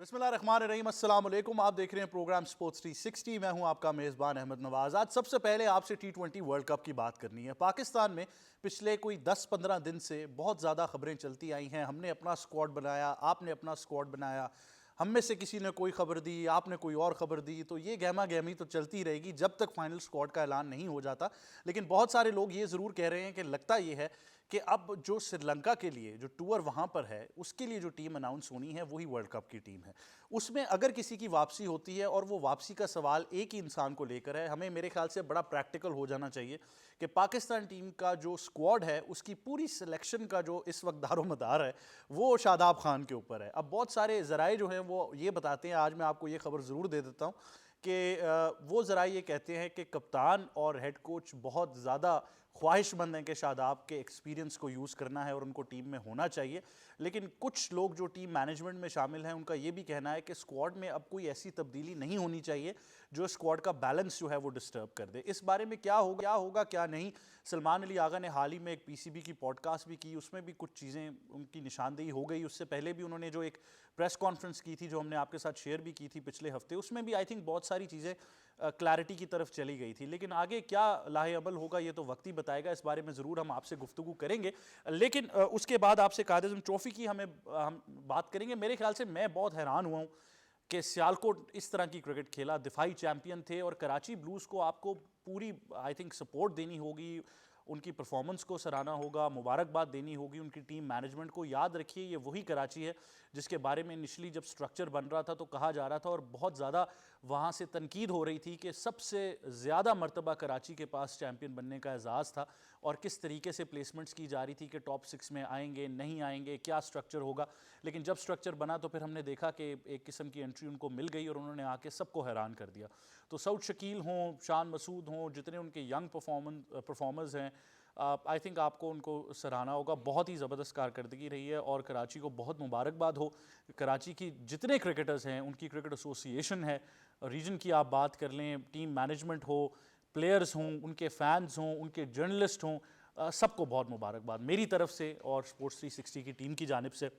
بسم اللہ الرحمن الرحیم، السلام علیکم۔ آپ دیکھ رہے ہیں پروگرام سپورٹس 360۔ میں ہوں آپ کا میزبان احمد نواز۔ آج سب سے پہلے آپ سے T20 ورلڈ کپ کی بات کرنی ہے۔ پاکستان میں پچھلے کوئی 10-15 دن سے بہت زیادہ خبریں چلتی آئی ہیں۔ ہم نے اپنا اسکواڈ بنایا، آپ نے اپنا اسکواڈ بنایا، ہم میں سے کسی نے کوئی خبر دی، آپ نے کوئی اور خبر دی، تو یہ گہما گہمی تو چلتی رہے گی جب تک فائنل اسکواڈ کا اعلان نہیں ہو جاتا۔ لیکن بہت سارے لوگ یہ ضرور کہہ رہے ہیں کہ لگتا یہ ہے کہ اب جو سری لنکا کے لیے جو ٹور وہاں پر ہے، اس کے لیے جو ٹیم اناؤنس ہونی ہے وہی ورلڈ کپ کی ٹیم ہے۔ اس میں اگر کسی کی واپسی ہوتی ہے اور وہ واپسی کا سوال ایک ہی انسان کو لے کر ہے، ہمیں میرے خیال سے بڑا پریکٹیکل ہو جانا چاہیے کہ پاکستان ٹیم کا جو اسکواڈ ہے اس کی پوری سلیکشن کا جو اس وقت دار و مدار ہے وہ شاداب خان کے اوپر ہے۔ اب بہت سارے ذرائع جو ہیں وہ یہ بتاتے ہیں، آج میں آپ کو یہ خبر ضرور دے دیتا ہوں کہ وہ ذرائع یہ کہتے ہیں کہ کپتان اور ہیڈ کوچ بہت زیادہ خواہش مند ہیں کہ شاداب کے ایکسپیرینس کو یوز کرنا ہے اور ان کو ٹیم میں ہونا چاہیے۔ لیکن کچھ لوگ جو ٹیم مینجمنٹ میں شامل ہیں ان کا یہ بھی کہنا ہے کہ اسکواڈ میں اب کوئی ایسی تبدیلی نہیں ہونی چاہیے جو اسکواڈ کا بیلنس جو ہے وہ ڈسٹرب کر دے۔ اس بارے میں کیا ہوگا کیا نہیں، سلمان علی آغا نے حال ہی میں ایک PCB کی پوڈ کاسٹ بھی کی، اس میں بھی کچھ چیزیں ان کی نشاندہی ہو گئی۔ اس سے پہلے بھی انہوں نے جو ایک پریس کانفرنس کی تھی جو ہم نے آپ کے ساتھ شیئر بھی کی تھی پچھلے ہفتے، اس میں بھی آئی تھنک بہت ساری چیزیں کلیئرٹی کی طرف چلی گئی تھی۔ لیکن آگے کیا لاہ عمل ہوگا یہ تو وقت ہی بتائے گا، اس بارے میں ضرور ہم آپ سے گفتگو کریں گے۔ لیکن اس کے بعد آپ سے قائد اعظم ٹرافی کی ہم بات کریں گے۔ میرے خیال سے میں بہت حیران ہوا ہوں کہ سیالکوٹ اس طرح کی کرکٹ کھیلا، دفاعی چیمپئن تھے، اور کراچی بلوز کو آپ کو پوری آئی تھنک سپورٹ دینی ہوگی، ان کی پرفارمنس کو سراہنا ہوگا، مبارکباد دینی ہوگی ان کی ٹیم مینجمنٹ کو۔ یاد رکھیے یہ وہی کراچی ہے جس کے بارے میں انیشلی جب سٹرکچر بن رہا تھا تو کہا جا رہا تھا اور بہت زیادہ وہاں سے تنقید ہو رہی تھی کہ سب سے زیادہ مرتبہ کراچی کے پاس چیمپئن بننے کا اعزاز تھا، اور کس طریقے سے پلیسمنٹس کی جا رہی تھی کہ ٹاپ 6 میں آئیں گے نہیں آئیں گے، کیا سٹرکچر ہوگا۔ لیکن جب سٹرکچر بنا تو پھر ہم نے دیکھا کہ ایک قسم کی انٹری ان کو مل گئی اور انہوں نے آ کے سب کو حیران کر دیا۔ تو سعود شکیل ہوں، شان مسعود ہوں، جتنے ان کے ینگ پرفارمرز ہیں، آئی تھنک آپ کو ان کو سراہنا ہوگا۔ بہت ہی زبردست کارکردگی رہی ہے اور کراچی کو بہت مبارکباد ہو۔ کراچی کی جتنے کرکٹرز ہیں، ان کی کرکٹ ایسوسی ایشن ہے، ریجن کی آپ بات کر لیں، ٹیم مینجمنٹ ہو، پلیئرز ہوں، ان کے فینز ہوں، ان کے جرنلسٹ ہوں، سب کو بہت مبارکباد میری طرف سے اور سپورٹس 360 کی ٹیم کی جانب سے،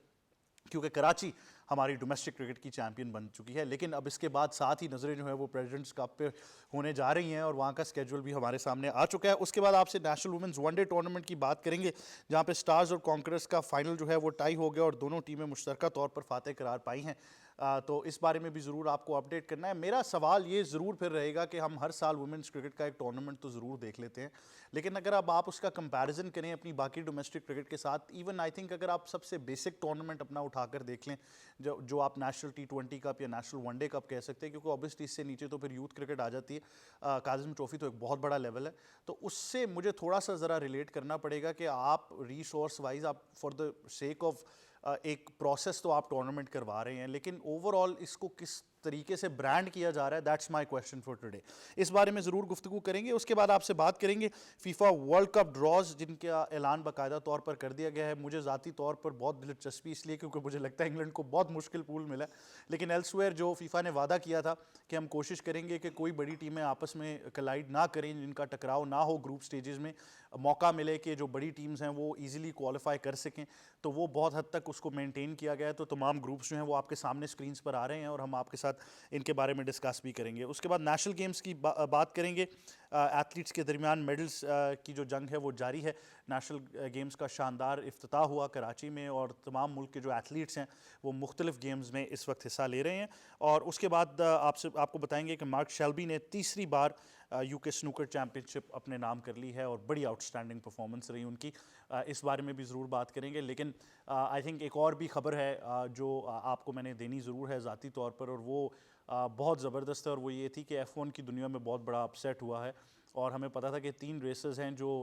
کیونکہ کراچی ہماری ڈومیسٹک کرکٹ کی چیمپئن بن چکی ہے۔ لیکن اب اس کے بعد ساتھ ہی نظریں جو ہیں وہ پریزیڈنٹس کپ پہ ہونے جا رہی ہیں اور وہاں کا اسکیجول بھی ہمارے سامنے آ چکا ہے۔ اس کے بعد آپ سے national women's one day tournament کی بات کریں گے، جہاں پہ سٹارز اور کانکررز کا فائنل جو ہے وہ ٹائی ہو گیا اور دونوں ٹیمیں مشترکہ طور پر فاتح قرار پائی ہیں۔ تو اس بارے میں بھی ضرور آپ کو اپڈیٹ کرنا ہے۔ میرا سوال یہ ضرور پھر رہے گا کہ ہم ہر سال وومنز کرکٹ کا ایک ٹورنامنٹ تو ضرور دیکھ لیتے ہیں، لیکن اگر اب آپ اس کا کمپیریزن کریں اپنی باقی ڈومیسٹک کرکٹ کے ساتھ، ایون آئی تھنک اگر آپ سب سے بیسک ٹورنامنٹ اپنا اٹھا کر دیکھ لیں جو آپ نیشنل T20 کپ یا نیشنل ون ڈے کپ کہہ سکتے ہیں، کیونکہ اوبیسلی اس سے نیچے تو پھر یوتھ کرکٹ آ جاتی ہے، قائد اعظم ٹرافی تو ایک بہت بڑا لیول ہے، تو اس سے مجھے تھوڑا سا ذرا ریلیٹ کرنا پڑے گا کہ آپ ریسورس وائز آپ فار دا سیک آف ایک پروسیس تو آپ ٹورنامنٹ کروا رہے ہیں، لیکن اوور آل اس کو کس طریقے سے برانڈ کیا جا رہا ہے، that's my question for today. اس بارے میں ضرور گفتگو کریں گے۔ اس کے بعد آپ سے بات کریں گے فیفا ورلڈ کپ ڈراز، جن کا اعلان باقاعدہ طور پر کر دیا گیا ہے۔ مجھے ذاتی طور پر بہت دلچسپی اس لیے کیونکہ مجھے لگتا ہے انگلینڈ کو بہت مشکل پول ملا، لیکن ایلسویئر جو فیفا نے وعدہ کیا تھا کہ ہم کوشش کریں گے کہ کوئی بڑی ٹیمیں آپس میں کلائیڈ نہ کریں، جن کا ٹکراؤ نہ ہو، گروپ سٹیجز میں موقع ملے کہ جو بڑی ٹیمز ہیں وہ ایزیلی کوالیفائی کر سکیں، تو وہ بہت حد تک اس کو مینٹین کیا گیا ہے۔ تو تمام گروپس جو ہیں وہ آپ کے سامنے سکرینز پر آ رہے ہیں اور ہم آپ کے ساتھ ان کے بارے میں ڈسکس بھی کریں گے۔ اس کے بعد نیشنل گیمز کی بات کریں گے۔ ایتھلیٹس کے درمیان میڈلز کی جو جنگ ہے وہ جاری ہے۔ نیشنل گیمز کا شاندار افتتاح ہوا کراچی میں اور تمام ملک کے جو ایتھلیٹس ہیں وہ مختلف گیمز میں اس وقت حصہ لے رہے ہیں۔ اور اس کے بعد آپ کو بتائیں گے کہ مارک شیلبی نے تیسری بار UK سنوکر چیمپئن شپ اپنے نام کر لی ہے اور بڑی آؤٹ اسٹینڈنگ پرفارمنس رہی ان کی، اس بارے میں بھی ضرور بات کریں گے۔ لیکن آئی تھنک ایک اور بھی خبر ہے جو آپ کو میں نے دینی ضرور ہے ذاتی طور پر، اور وہ بہت زبردست ہے، اور وہ یہ تھی کہ F1 کی دنیا میں بہت بڑا اپسیٹ ہوا ہے، اور ہمیں پتا تھا کہ 3 ریسز ہیں جو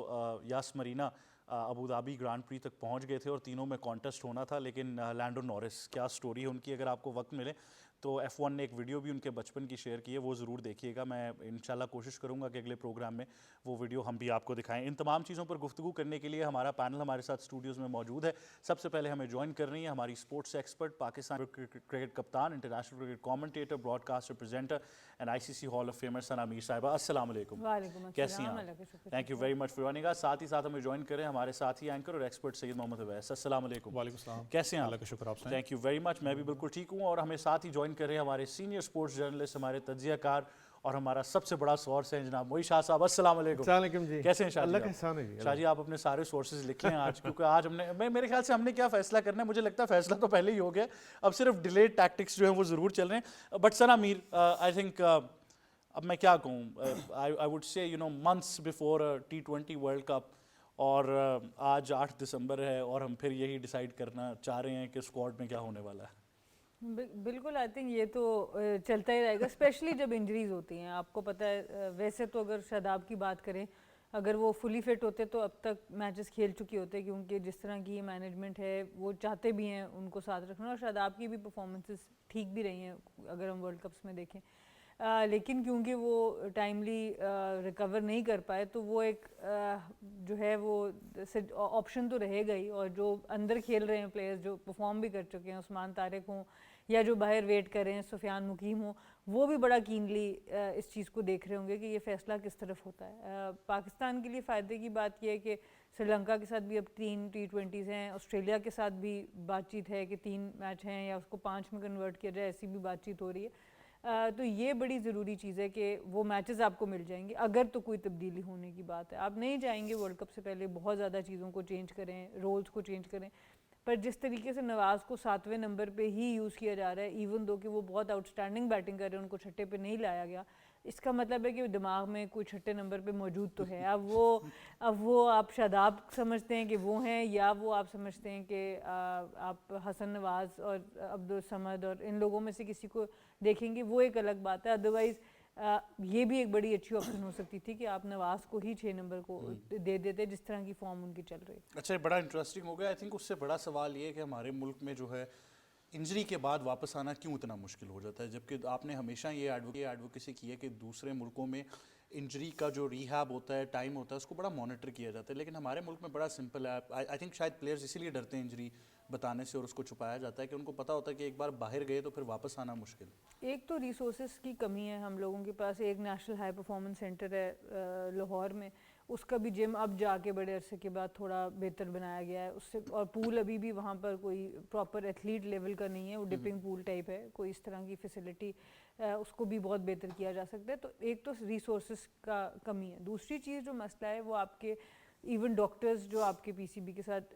یاس مرینا ابوظہبی گرانڈ پری تک پہنچ گئے تھے اور تینوں میں کانٹیسٹ ہونا تھا، لیکن لینڈو نورس، کیا سٹوری ہے ان کی، اگر آپ کو وقت ملے تو F1 نے ایک ویڈیو بھی ان کے بچپن کی شیئر کی ہے, وہ ضرور دیکھیے گا. میں انشاءاللہ کوشش کروں گا کہ اگلے پروگرام میں وہ ویڈیو ہم بھی آپ کو دکھائیں. ان تمام چیزوں پر گفتگو کرنے کے لیے ہمارا پینل ہمارے ساتھ اسٹوڈیوز میں موجود ہے. سب سے پہلے ہمیں جوائن کر رہی ہیں ہماری اسپورٹس ایکسپرٹ, پاکستان کرکٹ کپتان, international cricket commentator, broadcaster, presenter and ICC hall of famer Sana Mir صاحبہ. السلام علیکم. وعلیکم السلام. کیسی ہیں آپ؟ Thank you very much for joining us. ساتھ ہی ساتھ ہمیں جوائن کریں ہمارے ساتھی اینکر اور ایکسپرٹ سید محمد اویس. السلام علیکم. وعلیکم السلام. کیسے ہیں آپ؟ اللہ کا شکر. آپ سے تھینک یو ویری مچ. میں بھی بالکل ٹھیک ہوں. اور ہمیں ساتھ ہی جوائن کر رہے ہیں ہمارے سینئر اسپورٹس جرنلسٹ, ہمارے تجزیہ کار اور ہمارا سب سے بڑا سورس ہے جناب موئی شاہ صاحب. السلام علیکم. السلام علیکم جی. کیسے ہیں شاہ جی؟ اللہ کا احسان ہے جی. شاہ جی آپ اپنے سارے سورسز لکھیں آج, کیونکہ آج ہم نے میرے خیال سے ہم نے کیا فیصلہ کرنا ہے, مجھے لگتا ہے فیصلہ تو پہلے ہی ہو گیا, اب صرف ڈیلیڈ ٹیکٹکس جو ہیں وہ ضرور چل رہے ہیں. But Sana Mir, I think اب میں کیا کہوں, I would say months before T20 world cup, اور آج 8 دسمبر ہے اور ہم پھر یہی ڈیسائیڈ کرنا چاہ رہے ہیں کہ اسکواڈ میں کیا ہونے والا ہے. بالکل. آئی تھنک یہ تو چلتا ہی رہے گا, اسپیشلی جب انجریز ہوتی ہیں. آپ کو پتہ ہے ویسے تو اگر شاداب کی بات کریں, اگر وہ فلی فٹ ہوتے تو اب تک میچز کھیل چکے ہوتے, کیونکہ جس طرح کی یہ مینجمنٹ ہے وہ چاہتے بھی ہیں ان کو ساتھ رکھنا, اور شاداب کی بھی پرفارمنسز ٹھیک بھی رہی ہیں اگر ہم ورلڈ کپس میں دیکھیں. لیکن کیونکہ وہ ٹائملی ریکور نہیں کر پائے تو وہ ایک جو ہے وہ آپشن تو رہے گا ہی. اور جو اندر کھیل رہے ہیں پلیئرز جو پرفارم بھی کر چکے ہیں, عثمان طارق ہوں یا جو باہر ویٹ کر رہے ہیں سفیان مقیم ہوں, وہ بھی بڑا کینلی اس چیز کو دیکھ رہے ہوں گے کہ یہ فیصلہ کس طرف ہوتا ہے. پاکستان کے لیے فائدے کی بات یہ ہے کہ سری لنکا کے ساتھ بھی اب 3 T20s ہیں, آسٹریلیا کے ساتھ بھی بات چیت ہے کہ 3 میچ ہیں یا اس کو 5 میں کنورٹ کیا جائے, ایسی بھی بات چیت ہو رہی ہے. تو یہ بڑی ضروری چیز ہے کہ وہ میچز آپ کو مل جائیں گے اگر تو کوئی تبدیلی ہونے کی بات ہے. آپ نہیں جائیں گے ورلڈ کپ سے پہلے بہت زیادہ چیزوں کو چینج کریں, رولز کو چینج کریں, پر جس طریقے سے نواز کو 7ویں نمبر پہ ہی یوز کیا جا رہا ہے, ایون دو کہ وہ بہت آؤٹ اسٹینڈنگ بیٹنگ کر رہے ہیں, ان کو چھٹے پہ نہیں لایا گیا, اس کا مطلب ہے کہ دماغ میں کوئی چھٹے نمبر پہ موجود تو ہے. اب وہ آپ شاداب سمجھتے ہیں کہ وہ ہیں, یا وہ آپ سمجھتے ہیں کہ آپ حسن نواز اور عبدالصمد اور ان لوگوں میں سے کسی کو دیکھیں گے, وہ ایک الگ بات ہے. ادروائز یہ بھی ایک بڑی اچھی آپشن ہو سکتی تھی کہ آپ نواز کو ہی 6 نمبر کو دے دیتے جس طرح کی فارم ان کی چل رہی ہے. اچھا, بڑا انٹرسٹنگ ہو گیا. آئی تھنک اس سے بڑا سوال یہ ہے کہ ہمارے ملک میں جو ہے انجری کے بعد واپس آنا کیوں اتنا مشکل ہو جاتا ہے, جبکہ آپ نے ہمیشہ یہ ایڈوکیسی کی ہے کہ دوسرے ملکوں میں انجری کا جو ریہیب ہوتا ہے, ٹائم ہوتا ہے, اس کو بڑا مانیٹر کیا جاتا ہے, لیکن ہمارے ملک میں بڑا سمپل ہے. آئی تھنک شاید پلیئرز اسی لیے ڈرتے ہیں انجری بتانے سے اور اس کو چھپایا جاتا ہے کہ ان کو پتہ ہوتا ہے کہ ایک بار باہر گئے تو پھر واپس آنا مشکل. ایک تو ریسورسز کی کمی ہے ہم لوگوں کے پاس. ایک نیشنل ہائی پرفارمنس سینٹر ہے لاہور میں, اس کا بھی جم اب جا کے بڑے عرصے کے بعد تھوڑا بہتر بنایا گیا ہے اس سے, اور پول ابھی بھی وہاں پر کوئی پراپر ایتھلیٹ لیول کا نہیں ہے, وہ ڈپنگ پول ٹائپ ہے, کوئی اس طرح کی فیسلٹی, اس کو بھی بہت بہتر کیا جا سکتا ہے. تو ایک تو ریسورسز کا کمی ہے. دوسری چیز جو مسئلہ ہے وہ آپ کے ایون ڈاکٹرز جو آپ کے PCB کے ساتھ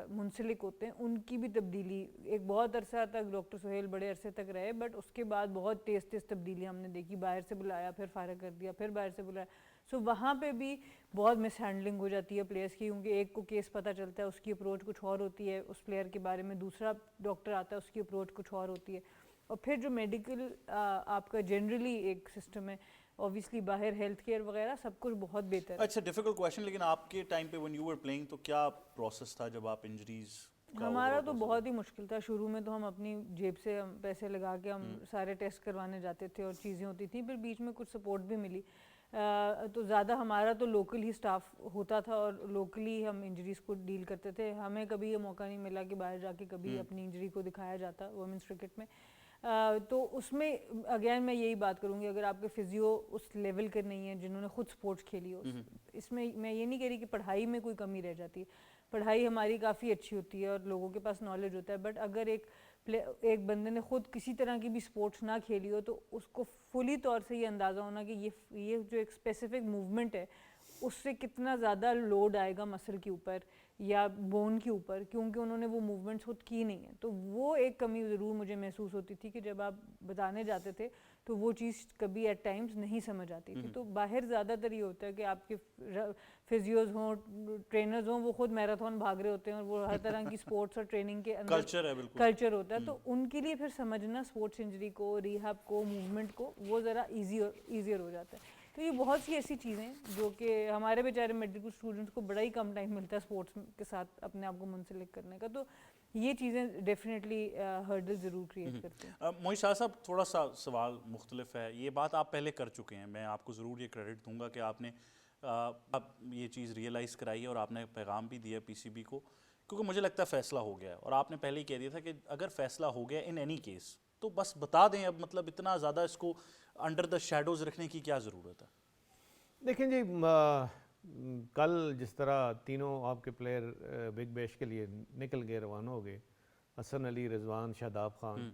منسلک ہوتے ہیں ان کی بھی تبدیلی. ایک بہت عرصہ تک ڈاکٹر سہیل بڑے عرصے تک رہے, بٹ اس کے بعد بہت تیز تبدیلیاں ہم نے دیکھی. باہر سے بلایا, پھر فارغ کر دیا, پھر باہر سے بلایا. سو وہاں پہ بھی بہت مس ہینڈلنگ ہو جاتی ہے پلیئرس کی, کیونکہ ایک کو کیس پتہ چلتا ہے, اس کی اپروچ کچھ اور ہوتی ہے, اس پلیئر کے بارے میں دوسرا ڈاکٹر آتا ہے, اس کی اپروچ کچھ اور ہوتی ہے. اور پھر جو میڈیکل آپ کا جنرلی ایک سسٹم ہے, اوبیسلی باہر ہیلتھ کیئر وغیرہ سب کچھ بہت بہتر ہے. اچھا, ڈیفیکلٹ کویشچن, لیکن آپ کے ٹائم پہ when you were playing تو کیا پروسیس تھا جب آپ انجریز؟ ہمارا تو بہت ہی مشکل تھا. شروع میں تو ہم اپنی جیب سے ہم پیسے لگا کے ہم سارے ٹیسٹ کروانے جاتے تھے اور چیزیں ہوتی تھیں, پھر بیچ میں کچھ سپورٹ بھی ملی. تو زیادہ ہمارا تو لوکل ہی سٹاف ہوتا تھا اور لوکلی ہم انجریز کو ڈیل کرتے تھے. ہمیں کبھی یہ موقع نہیں ملا کہ باہر جا کے کبھی اپنی انجری کو دکھایا جاتا وومنس کرکٹ میں. تو اس میں اگین میں یہی بات کروں گی, اگر آپ کے فزیو اس لیول کے نہیں ہیں جنہوں نے خود سپورٹس کھیلی ہو, اس میں میں یہ نہیں کہہ رہی کہ پڑھائی میں کوئی کمی رہ جاتی ہے, پڑھائی ہماری کافی اچھی ہوتی ہے اور لوگوں کے پاس نالج ہوتا ہے, بٹ اگر ایک بندے نے خود کسی طرح کی بھی سپورٹس نہ کھیلی ہو تو اس کو فلی طور سے یہ اندازہ ہونا کہ یہ جو ایک اسپیسیفک موومنٹ ہے اس سے کتنا زیادہ لوڈ آئے گا مسل کے اوپر یا بون کے اوپر, کیونکہ انہوں نے وہ موومنٹس خود کی نہیں ہیں. تو وہ ایک کمی ضرور مجھے محسوس ہوتی تھی کہ جب آپ بتانے جاتے تھے تو وہ چیز کبھی ایٹ ٹائمز نہیں سمجھ آتی تھی. تو باہر زیادہ تر یہ ہوتا ہے کہ آپ کے فزیوز ہوں, ٹرینرز ہوں, وہ خود میراتھن بھاگ رہے ہوتے ہیں اور وہ ہر طرح کی سپورٹس اور ٹریننگ کے اندر کلچر ہوتا ہے. تو ان کے لیے پھر سمجھنا سپورٹس انجری کو, ریہیب کو, موومنٹ کو, وہ ذرا ایزیئر ہو جاتا ہے. تو یہ بہت سی ایسی چیزیں جو کہ ہمارے بیچارے میڈیکل اسٹوڈنٹس کو بڑا ہی کم ٹائم ملتا ہے اسپورٹس کے ساتھ اپنے آپ کو منسلک کرنے کا. تو یہ چیزیں ڈیفینیٹلی ہرڈل ضرور کریٹ کرتی ہیں. معین شاہ صاحب تھوڑا سا سوال مختلف ہے, یہ بات آپ پہلے کر چکے ہیں, میں آپ کو ضرور یہ کریڈٹ دوں گا کہ آپ نے اب یہ چیز ریئلائز کرائی ہے اور آپ نے پیغام بھی دیا پی سی بی کو, کیونکہ مجھے لگتا ہے فیصلہ ہو گیا ہے, اور آپ نے پہلے ہی کہہ دیا تھا کہ اگر فیصلہ ہو گیا ان اینی کیس تو بس بتا دیں, اب مطلب اتنا زیادہ اس کو انڈر دا شیڈوز رکھنے کی کیا ضرورت ہے. دیکھیں جی, کل جس طرح تینوں آپ کے پلیئر بگ بیش کے لیے نکل گئے, روانہ ہو گئے, حسن علی, رضوان, شاداب خان,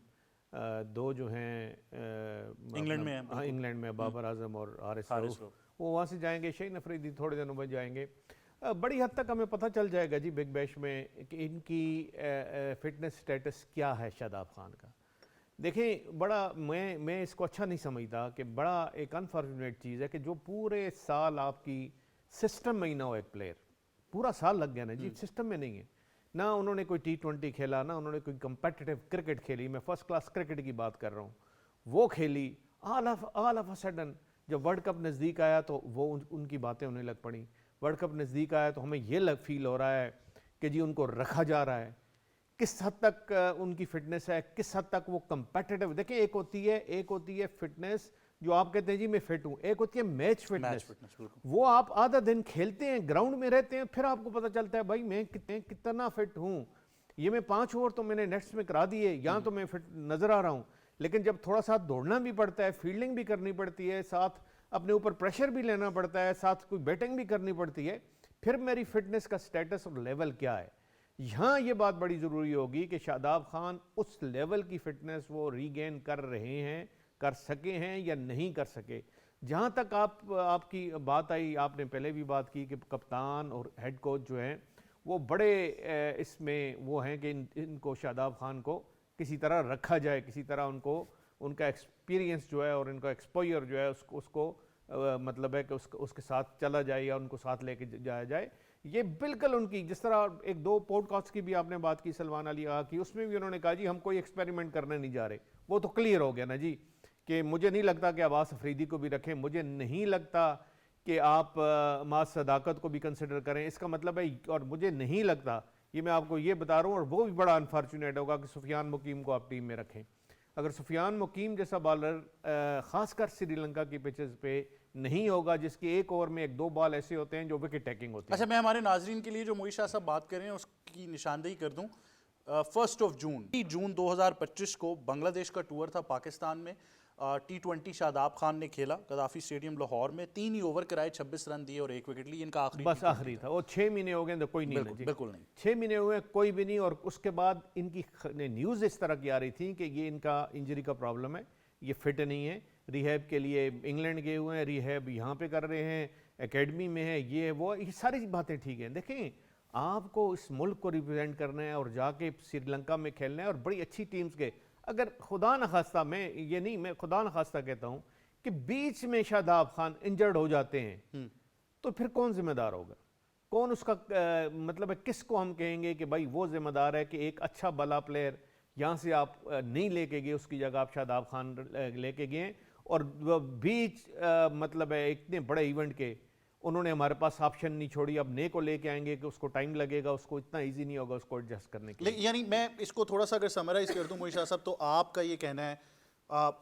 دو جو ہیں انگلینڈ میں ہیں, انگلینڈ میں بابر اعظم اور حارث رؤف, وہ وہاں سے جائیں گے. شہین افریدی تھوڑے دنوں میں جائیں گے. بڑی حد تک ہمیں پتہ چل جائے گا جی بگ بیش میں کہ ان کی فٹنس سٹیٹس کیا ہے شاداب خان کا. دیکھیں بڑا میں اس کو اچھا نہیں سمجھتا کہ بڑا ایک انفارچونیٹ چیز ہے کہ جو پورے سال آپ کی سسٹم میں ہی نہ ہو, ایک پلیئر پورا سال لگ گیا نا جی, سسٹم میں نہیں ہے, نہ انہوں نے کوئی T20 کھیلا, نہ انہوں نے کوئی کمپیٹیٹیو کرکٹ کھیلی, میں فرسٹ کلاس کرکٹ کی بات کر رہا ہوں, وہ کھیلی. آل آف اے سڈن جب ورلڈ کپ نزدیک آیا تو وہ ان کی باتیں انہیں لگ پڑیں. ورلڈ کپ نزدیک آیا تو ہمیں یہ فیل ہو رہا ہے کہ جی ان کو رکھا جا رہا ہے. کس حد تک ان کی فٹنس ہے, کس حد تک وہ کمپیٹیٹیو. دیکھیں ایک ہوتی ہے فٹنس جو آپ کہتے ہیں جی میں فٹ ہوں, ایک ہوتی ہے میچ فٹنس. وہ آپ آدھا دن کھیلتے ہیں, گراؤنڈ میں رہتے ہیں, پھر آپ کو پتہ چلتا ہے بھائی میں کتنا فٹ ہوں, یہ میں 5 اوور تو میں نے نیٹس میں کرا دیے, یہاں تو میں فٹ نظر آ رہا ہوں. لیکن جب تھوڑا ساتھ دوڑنا بھی پڑتا ہے, فیلڈنگ بھی کرنی پڑتی ہے, ساتھ اپنے اوپر پریشر بھی لینا پڑتا ہے, ساتھ کوئی بیٹنگ بھی کرنی پڑتی ہے, پھر میری فٹنس کا سٹیٹس اور لیول کیا ہے. یہاں یہ بات بڑی ضروری ہوگی کہ شاداب خان اس لیول کی فٹنس وہ ریگین کر رہے ہیں, کر سکے ہیں یا نہیں کر سکے. جہاں تک آپ کی بات آئی, آپ نے پہلے بھی بات کی کہ کپتان اور ہیڈ کوچ جو ہیں وہ بڑے اس میں وہ ہیں کہ ان کو شاداب خان کو کسی طرح رکھا جائے, کسی طرح ان کا ایکسپیرینس جو ہے اور ان کا ایکسپوئر جو ہے اس کو مطلب ہے کہ اس کے ساتھ چلا جائے یا ان کو ساتھ لے کے جایا جائے. یہ بالکل ان کی, جس طرح 1-2 پوڈ کاسٹ کی بھی آپ نے بات کی, سلمان علی آغا کی, اس میں بھی انہوں نے کہا جی ہم کوئی ایکسپیریمنٹ کرنے نہیں جا رہے. وہ تو کلیئر ہو گیا نا جی کہ مجھے نہیں لگتا کہ عباس افریدی کو بھی رکھیں, مجھے نہیں لگتا کہ آپ معاذ صداقت کو بھی کنسیڈر کریں. اس کا مطلب ہے, اور مجھے نہیں لگتا, یہ میں آپ کو یہ بتا رہا ہوں, اور وہ بھی بڑا انفارچونیٹ ہوگا کہ سفیان مقیم کو آپ ٹیم میں رکھیں. اگر سفیان مقیم جیسا بالر خاص کر سری لنکا کی پچز پہ نہیں ہوگا, جس کے ایک اوور میں 1-2 بال ایسے ہوتے ہیں جو وکٹ ٹیکنگ ہوتی ہے. اچھا, میں ہمارے ناظرین کے لیے جو معین شاہ صاحب بات کر رہے ہیں اس کی نشاندہی کر دوں. 1 جون 2025 کو بنگلہ دیش کا ٹور تھا پاکستان میں. T20 شاداب خان نے کھیلا قذافی اسٹیڈیم لاہور میں, 3 ہی اوور کرائے, 26 رن دیے اور 1 وکٹ لی. ان کا بس آخری تھا, وہ 6 مہینے ہو گئے تو کوئی نہیں, بالکل نہیں, 6 مہینے ہوئے کوئی بھی نہیں. اور اس کے بعد ان کی نیوز اس طرح کی آ رہی تھی کہ یہ ان کا انجری کا پرابلم ہے, یہ فٹ نہیں ہے, ریہیب کے لیے انگلینڈ گئے ہوئے ہیں, ریہیب یہاں پہ کر رہے ہیں, اکیڈمی میں ہے, یہ وہ, یہ ساری باتیں ٹھیک ہیں. دیکھیں آپ کو اس ملک کو ریپرزینٹ کرنا ہے اور جا کے سری لنکا میں کھیلنا ہے اور بڑی اچھی ٹیمز کے. اگر خدا نخواستہ, میں خدا نخواستہ کہتا ہوں کہ بیچ میں شاداب خان انجرڈ ہو جاتے ہیں تو پھر کون ذمہ دار ہوگا, کون اس کا مطلب ہے, کس کو ہم کہیں گے کہ بھائی وہ ذمہ دار ہے کہ ایک اچھا بلا پلیئر یہاں سے آپ نہیں لے کے گئے, اس کی جگہ آپ شاداب خان لے کے گئے, اور بیچ مطلب ہے اتنے بڑے ایونٹ کے انہوں نے ہمارے پاس آپشن نہیں چھوڑی. اب نئے کو لے کے آئیں گے کہ اس کو ٹائم لگے گا, اس کو اتنا ایزی نہیں ہوگا اس کو ایڈجسٹ کرنے کے لیے. یعنی میں اس کو تھوڑا سا اگر سمرائز کر دوں معین شاہ صاحب, تو آپ کا یہ کہنا ہے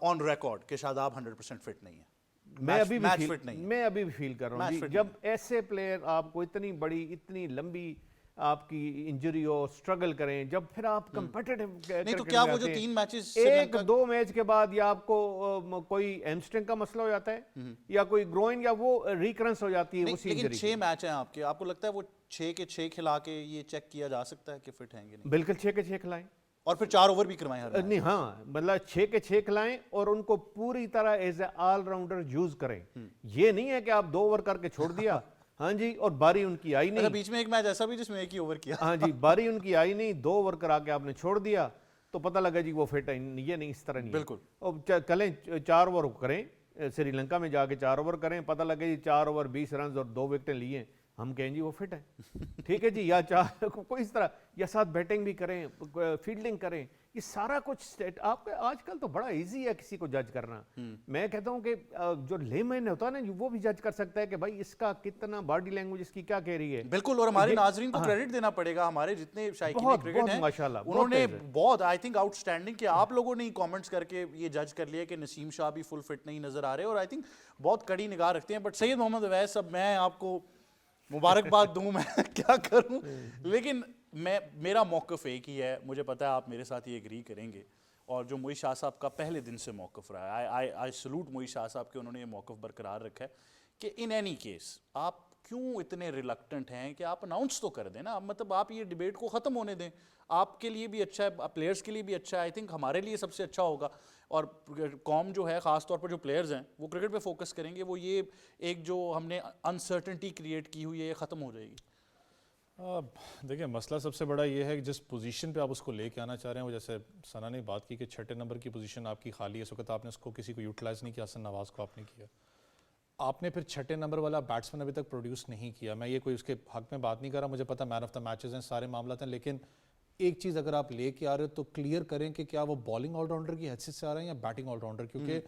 آن ریکارڈ کہ شاداب 100% فٹ نہیں ہے, میں ابھی بھی فیل کر رہا ہوں جب ایسے پلیئر آپ کو اتنی بڑی, اتنی لمبی آپ کی انجری ہو, سٹرگل کریں, جب پھر آپ کمپیٹیٹیو نہیں, تو کیا وہ جو 3 میچز 1-2 میچ کے بعد یا آپ کو کوئی ہیمسٹرنگ کا مسئلہ ہو جاتا ہے یا کوئی گروئن یا وہ ریکرنس ہو جاتی ہے اسی انجری. 6 میچ ہیں آپ کے, آپ کو لگتا ہے وہ 6 کے 6 کھلا کے یہ چیک کیا جا سکتا ہے کہ فٹ ہیں کہ نہیں؟ بالکل 6 کے 6 کھلائیں اور پھر 4 اوور بھی کروائیں ہر نہیں, ہاں مطلب 6 کے 6 کھلائیں اور ان کو پوری طرح as a all rounder use کریں. یہ نہیں ہے کہ آپ 2 اوور کر کے چھوڑ دیا, ہاں جی, اور باری ان کی آئی نہیں. بیچ میں ایک میچ ایسا بھی جس میں 1 ہی اوور کیا, ہاں جی, باری ان کی آئی نہیں, 2 اوور کرا کے آپ نے چھوڑ دیا تو پتہ لگا جی وہ فٹ ہے. یہ نہیں, اس طرح نہیں. بالکل. اور کلیں 4 اوور کریں, سری لنکا میں جا کے 4 اوور کریں, پتہ لگے جی 4 اوور 20 رنز اور 2 وکٹیں لیے, ہم کہیں جی وہ فٹ ہے ٹھیک ہے جی, یا چاہے کوئی اس طرح, یا ساتھ بیٹنگ بھی کریں, فیلڈنگ کریں, یہ سارا کچھ آپ آج کل تو بڑا ایزی ہے کسی کو جج کرنا. میں کہتا ہوں کہ جو لے مین ہوتا ہے نا وہ بھی جج کر سکتا ہے کہ بھائی اس کا کتنا باڈی لینگویج اس کی کیا کہہ رہی ہے. بالکل, اور ہمارے ناظرین کو کریڈٹ دینا پڑے گا, ہمارے جتنے شائقین کرکٹ ہیں انہوں نے بہت آئی تھنک آؤٹ اسٹینڈنگ کہ آپ لوگوں نے کامنٹس کر کے یہ جج کر لیا کہ نسیم شاہ بھی فل فٹ نہیں نظر آ رہے, اور آئی تھنک بہت کڑی نگاہ رکھتے ہیں. بٹ سید محمد اویس, اب میں آپ کو مبارکباد دوں, میں کیا کروں, لیکن میرا موقف ایک ہی ہے, مجھے پتا ہے آپ میرے ساتھ یہ ایگری کریں گے, اور جو معیز شاہ صاحب کا پہلے دن سے موقف رہا ہے, آئی سلوٹ معیز شاہ صاحب کہ انہوں نے یہ موقف برقرار رکھا ہے کہ ان اینی کیس آپ کیوں اتنے ریلکٹنٹ ہیں کہ آپ اناؤنس تو کر دیں نا, مطلب آپ یہ ڈیبیٹ کو ختم ہونے دیں, آپ کے لیے بھی اچھا ہے, پلیئرز کے لیے بھی اچھا ہے, آئی تھنک ہمارے لیے سب سے اچھا ہوگا, اور قوم جو ہے خاص طور پر جو پلیئرز ہیں وہ کرکٹ پہ فوکس کریں گے, وہ یہ ایک جو ہم نے انسرٹنٹی کریٹ کی ہوئی ہے یہ ختم ہو جائے گی. دیکھیں مسئلہ سب سے بڑا یہ ہے کہ جس پوزیشن پہ آپ اس کو لے کے آنا چاہ رہے ہیں, وہ جیسے ثنا نے بات کی کہ 6 نمبر کی پوزیشن آپ کی خالی ہے, اس وقت آپ نے اس کو کسی کو یوٹیلائز نہیں کیا, حسن نواز کو آپ نے کیا, آپ نے پھر 6 نمبر والا بیٹسمین ابھی تک پروڈیوس نہیں کیا. میں یہ کوئی اس کے حق میں بات نہیں کر رہا, مجھے پتا مین آف دا میچز ہیں, سارے معاملات ہیں, لیکن ایک چیز اگر آپ لے کے آ رہے ہو تو کلیئر کریں کہ کیا وہ بالنگ آل راؤنڈر کی حیثیت سے آ رہے ہیں یا بیٹنگ آل راؤنڈر, کیونکہ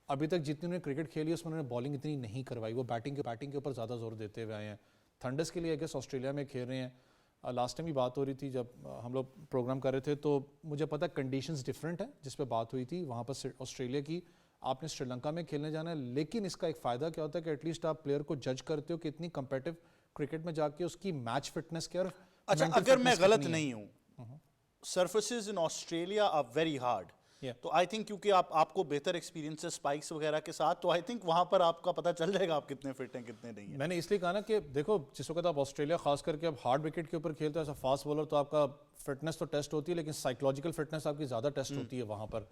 ابھی تک جتنی انہوں نے کرکٹ کھیلی ہے اس میں انہوں نے بالنگ اتنی نہیں کروائی, وہ بیٹنگ کے اوپر زیادہ زور دیتے ہوئے آئے ہیں. تھنڈرز کے لیے اگینسٹ آسٹریلیا میں کھیل رہے ہیں. لاسٹ ٹائم بھی بات ہو رہی تھی جب ہم لوگ پروگرام کر رہے تھے, تو مجھے پتا کنڈیشنز ڈفرینٹ ہیں جس پہ بات ہوئی تھی وہاں پر آسٹریلیا کی, آپ نے سری لنکا میں کھیلنے جانا ہے, لیکن اس کا ایک فائدہ کیا ہوتا ہے کہ ایٹ لیسٹ آپ پلیئر کو جج کرتے ہو کہ اتنی کمپیٹیو کرکٹ میں جا کے اس کی میچ فٹنس کیا. اچھا, اگر میں غلط نہیں ہوں, surfaces in Australia are very hard, تو آئی تھنک کیونکہ آپ کو بہتر ایکسپیرینس ہے اسپائکس وغیرہ کے ساتھ, تو آئی تھنک وہاں پر آپ کا پتہ چل جائے گا آپ کتنے فٹ ہیں کتنے نہیں ہیں. میں نے اس لیے کہا نا کہ دیکھو جس وقت آپ آسٹریلیا خاص کر کے اب ہارڈ وکٹ کے اوپر کھیلتے ہو, ایسا فاسٹ بالر تو آپ کا فٹنس تو ٹیسٹ ہوتی ہے, لیکن سائیکلوجیکل فٹنس آپ کی زیادہ ٹیسٹ ہوتی ہے وہاں پر.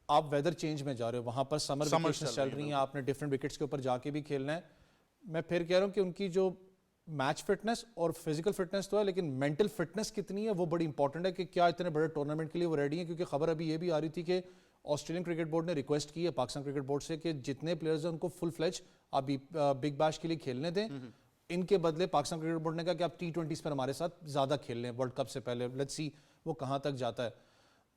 آپ ویدر چینج میں جا رہے ہو, وہاں پر سمر ویکیشنز چل رہی ہیں, آپ نے ڈفرینٹ وکٹس کے اوپر جا کے بھی کھیلنا ہے. میں پھر کہہ رہا ہوں کہ ان کی جو میچ فٹنس اور فزیکل فٹنس تو ہے, لیکن مینٹل فٹنس کتنی ہے وہ بڑی امپورٹنٹ ہے کہ کیا اتنے بڑے ٹورنامنٹ کے لیے وہ ریڈی ہیں. کیونکہ خبر ابھی یہ بھی آ رہی تھی کہ آسٹریلین کرکٹ بورڈ نے ریکویسٹ کی ہے پاکستان کرکٹ بورڈ سے کہ جتنے پلیئرز ہیں ان کو فل فلیج آپ بگ بیش کے لیے کھیلنے دیں. ان کے بدلے پاکستان کرکٹ بورڈ نے کہا کہ آپ T20s پر ہمارے ساتھ زیادہ کھیل لیں ورلڈ کپ سے پہلے, لیٹس سی وہ کہاں تک جاتا ہے.